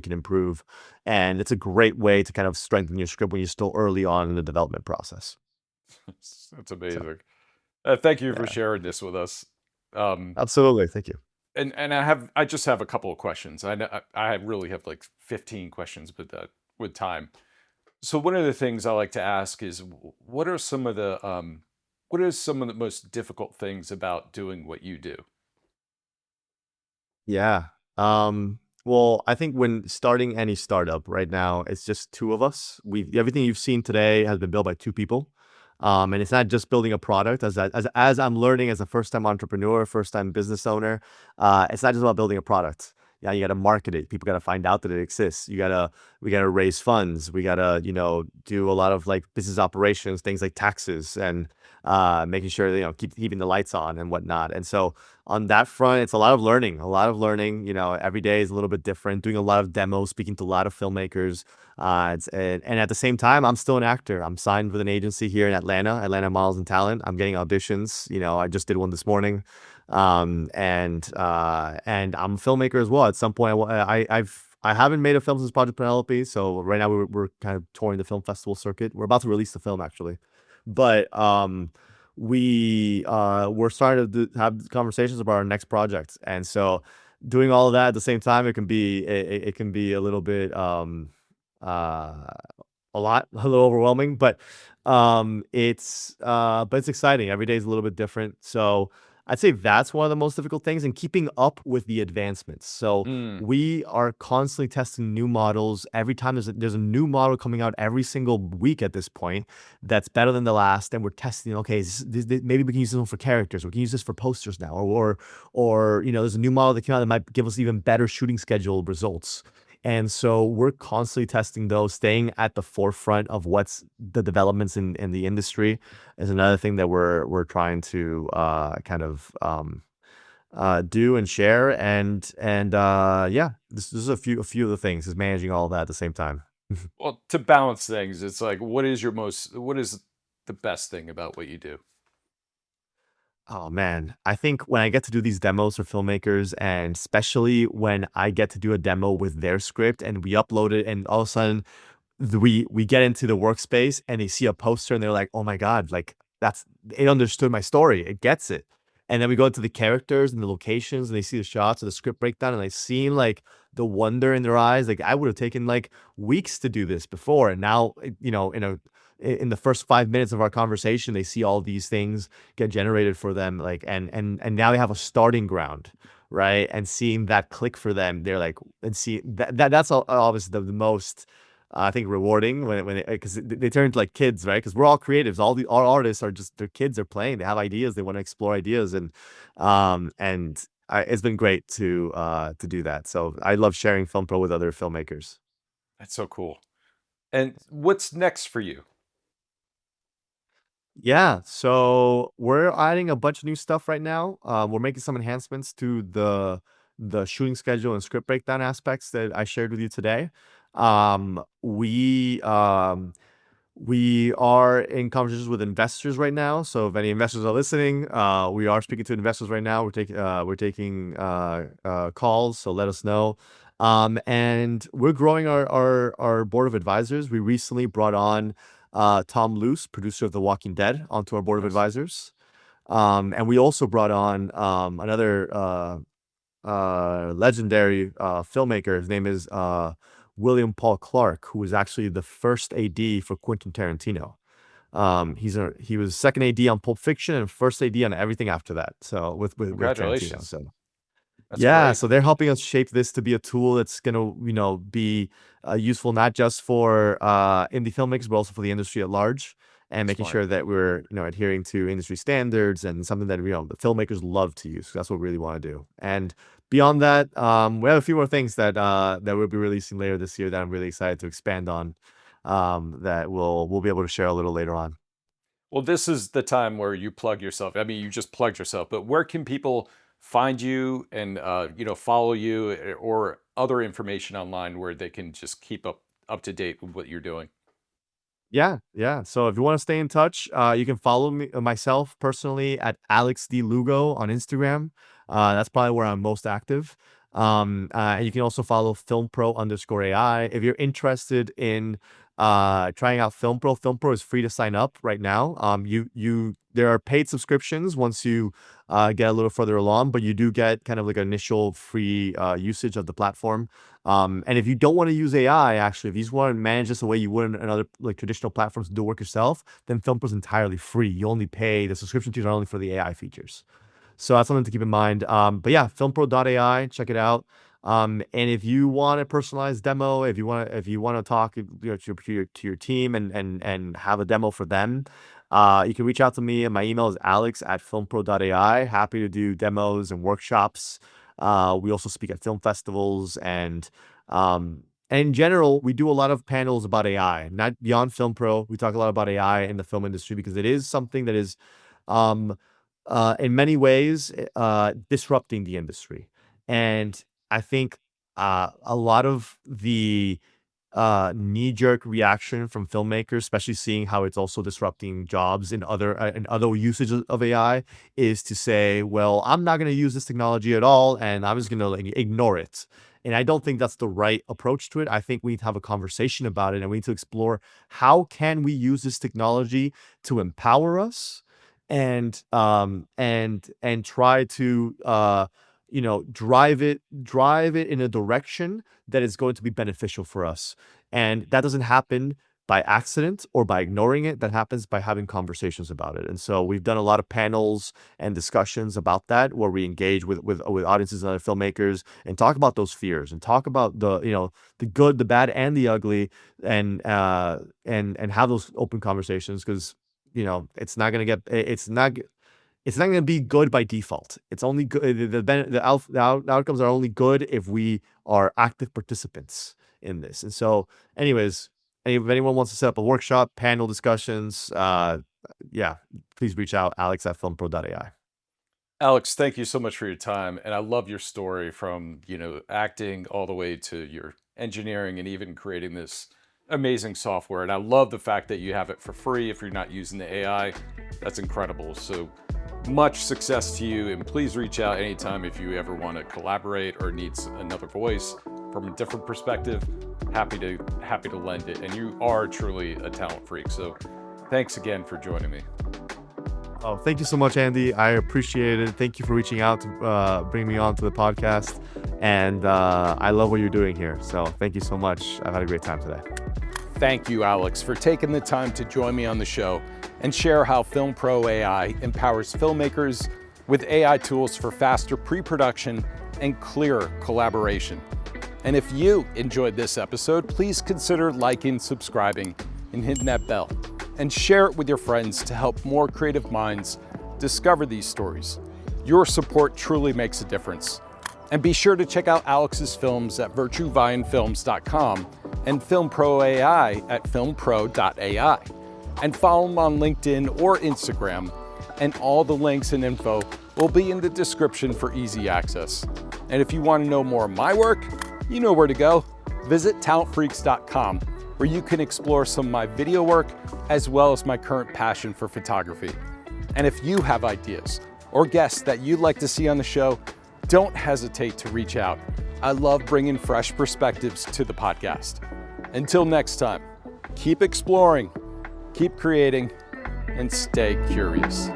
can improve, and it's a great way to kind of strengthen your script when you're still early on in the development process. That's So amazing. Thank you for yeah, sharing this with us. Um, absolutely. Thank you. and I just have a couple of questions. I know I really have like 15 questions, but with time. So one of the things I like to ask is, what are some of the most difficult things about doing what you do? Yeah. Well, I think when starting any startup right now, it's just two of us. Everything you've seen today has been built by two people. And it's not just building a product. As I'm learning as a first time entrepreneur, first time business owner, it's not just about building a product. Yeah, you got to market it. People got to find out that it exists. We gotta raise funds. We gotta, do a lot of like business operations, things like taxes and making sure that, keeping the lights on and whatnot. And so on that front, it's a lot of learning, every day is a little bit different, doing a lot of demos, speaking to a lot of filmmakers. And at the same time, I'm still an actor. I'm signed with an agency here in Atlanta Models and Talent. I'm getting auditions. I just did one this morning. And I'm a filmmaker as well. At some point, I haven't made a film since Project Penelope. So right now we're kind of touring the film festival circuit. We're about to release the film actually, but we're starting to have conversations about our next project, and so doing all of that at the same time, it can be a little bit uh a little overwhelming, but it's exciting. Every day is a little bit different. So I'd say that's one of the most difficult things, and keeping up with the advancements. So Mm, we are constantly testing new models. Every time there's a new model coming out every single week at this point that's better than the last, and we're testing. Okay, maybe we can use this one for characters. We can use this for posters now, or there's a new model that came out that might give us even better shooting schedule results. And so we're constantly testing those, staying at the forefront of what's the developments in the industry is another thing that we're trying to kind of do and share. And yeah, this is a few of the things is managing all of that at the same time. well, to balance things, it's like, what is the best thing about what you do? Oh man, I think when I get to do these demos for filmmakers, and especially when I get to do a demo with their script and we upload it, and all of a sudden we get into the workspace and they see a poster and they're like, "Oh my God, like that's it understood my story. It gets it." And then we go into the characters and the locations and they see the shots of the script breakdown and I seen like the wonder in their eyes. Like I would have taken like weeks to do this before. And now, in the first 5 minutes of our conversation, they see all these things get generated for them. Like, and now they have a starting ground, right? And seeing that click for them, they're like, and see that's obviously the most I think rewarding when because they turn into like kids, right? Because we're all creatives. All artists are just their kids are playing. They have ideas. They want to explore ideas, and it's been great to do that. So I love sharing Film Pro with other filmmakers. That's so cool. And what's next for you? Yeah, so we're adding a bunch of new stuff right now. We're making some enhancements to the shooting schedule and script breakdown aspects that I shared with you today. Um, we um, We are in conversations with investors right now. So if any investors are listening, we are speaking to investors right now. We're taking calls. So let us know. And we're growing our board of advisors. We recently brought on Tom Luce, producer of The Walking Dead, onto our board of Nice. advisors. And we also brought on another legendary filmmaker. His name is William Paul Clark, who was actually the first AD for Quentin Tarantino. He was second AD on Pulp Fiction and first AD on everything after that. So with Tarantino. Congratulations. So That's yeah, great. so they're helping us shape this to be a tool that's gonna, be useful not just for indie filmmakers, but also for the industry at large, and making Smart. sure that we're, adhering to industry standards and something that, the filmmakers love to use. That's what we really want to do. And beyond that, we have a few more things that we'll be releasing later this year that I'm really excited to expand on, that we'll be able to share a little later on. Well, this is the time where you plug yourself. I mean, you just plugged yourself, but where can people find you and follow you or other information online where they can just keep up to date with what you're doing? Yeah, yeah. So if you want to stay in touch, you can follow me myself personally at Alex D Lugo on Instagram. That's probably where I'm most active. And you can also follow FilmPro_AI. If you're interested in trying out FilmPro, FilmPro is free to sign up right now. There are paid subscriptions once you get a little further along, but you do get kind of like an initial free usage of the platform. And if you don't want to use AI, actually, if you just want to manage this the way you would in other like traditional platforms to do work yourself, then FilmPro is entirely free. You only pay the subscription fees are only for the AI features. So that's something to keep in mind. But yeah, FilmPro.ai, check it out. And if you want a personalized demo, if you want to talk to your team and have a demo for them, you can reach out to me. And my email is alex@filmpro.ai. Happy to do demos and workshops. We also speak at film festivals and in general, we do a lot of panels about AI. Not beyond FilmPro, we talk a lot about AI in the film industry because it is something that is in many ways disrupting the industry. And I think a lot of the knee-jerk reaction from filmmakers, especially seeing how it's also disrupting jobs in other usages of AI, is to say, well, I'm not going to use this technology at all, and I'm just going to ignore it. And I don't think that's the right approach to it. I think we need to have a conversation about it, and we need to explore how can we use this technology to empower us and try to drive it in a direction that is going to be beneficial for us. And that doesn't happen by accident or by ignoring it. That happens by having conversations about it. And so we've done a lot of panels and discussions about that, where we engage with audiences and other filmmakers and talk about those fears and talk about the good, the bad, and the ugly, and have those open conversations, because it's not going to be good by default. It's only good. The outcomes are only good if we are active participants in this. And so, anyways, if anyone wants to set up a workshop, panel discussions, please reach out, alex@filmpro.ai. Alex, thank you so much for your time. And I love your story from, acting all the way to your engineering and even creating this amazing software. And I love the fact that you have it for free if you're not using the AI. That's incredible. So much success to you, and please reach out anytime if you ever want to collaborate or needs another voice from a different perspective. Happy to lend it. And you are truly a talent freak. So thanks again for joining me. Oh, thank you so much, Andy. I appreciate it. Thank you for reaching out to bring me on to the podcast. And I love what you're doing here. So thank you so much. I've had a great time today. Thank you, Alex, for taking the time to join me on the show and share how FilmPro.ai empowers filmmakers with AI tools for faster pre-production and clearer collaboration. And if you enjoyed this episode, please consider liking, subscribing, and hitting that bell. And share it with your friends to help more creative minds discover these stories. Your support truly makes a difference. And be sure to check out Alex's films at vitruvianfilms.com and FilmPro.ai at FilmPro.ai. And follow him on LinkedIn or Instagram. And all the links and info will be in the description for easy access. And if you want to know more of my work, you know where to go. Visit talentfreaks.com, where you can explore some of my video work as well as my current passion for photography. And if you have ideas or guests that you'd like to see on the show, don't hesitate to reach out. I love bringing fresh perspectives to the podcast. Until next time, keep exploring, keep creating, and stay curious.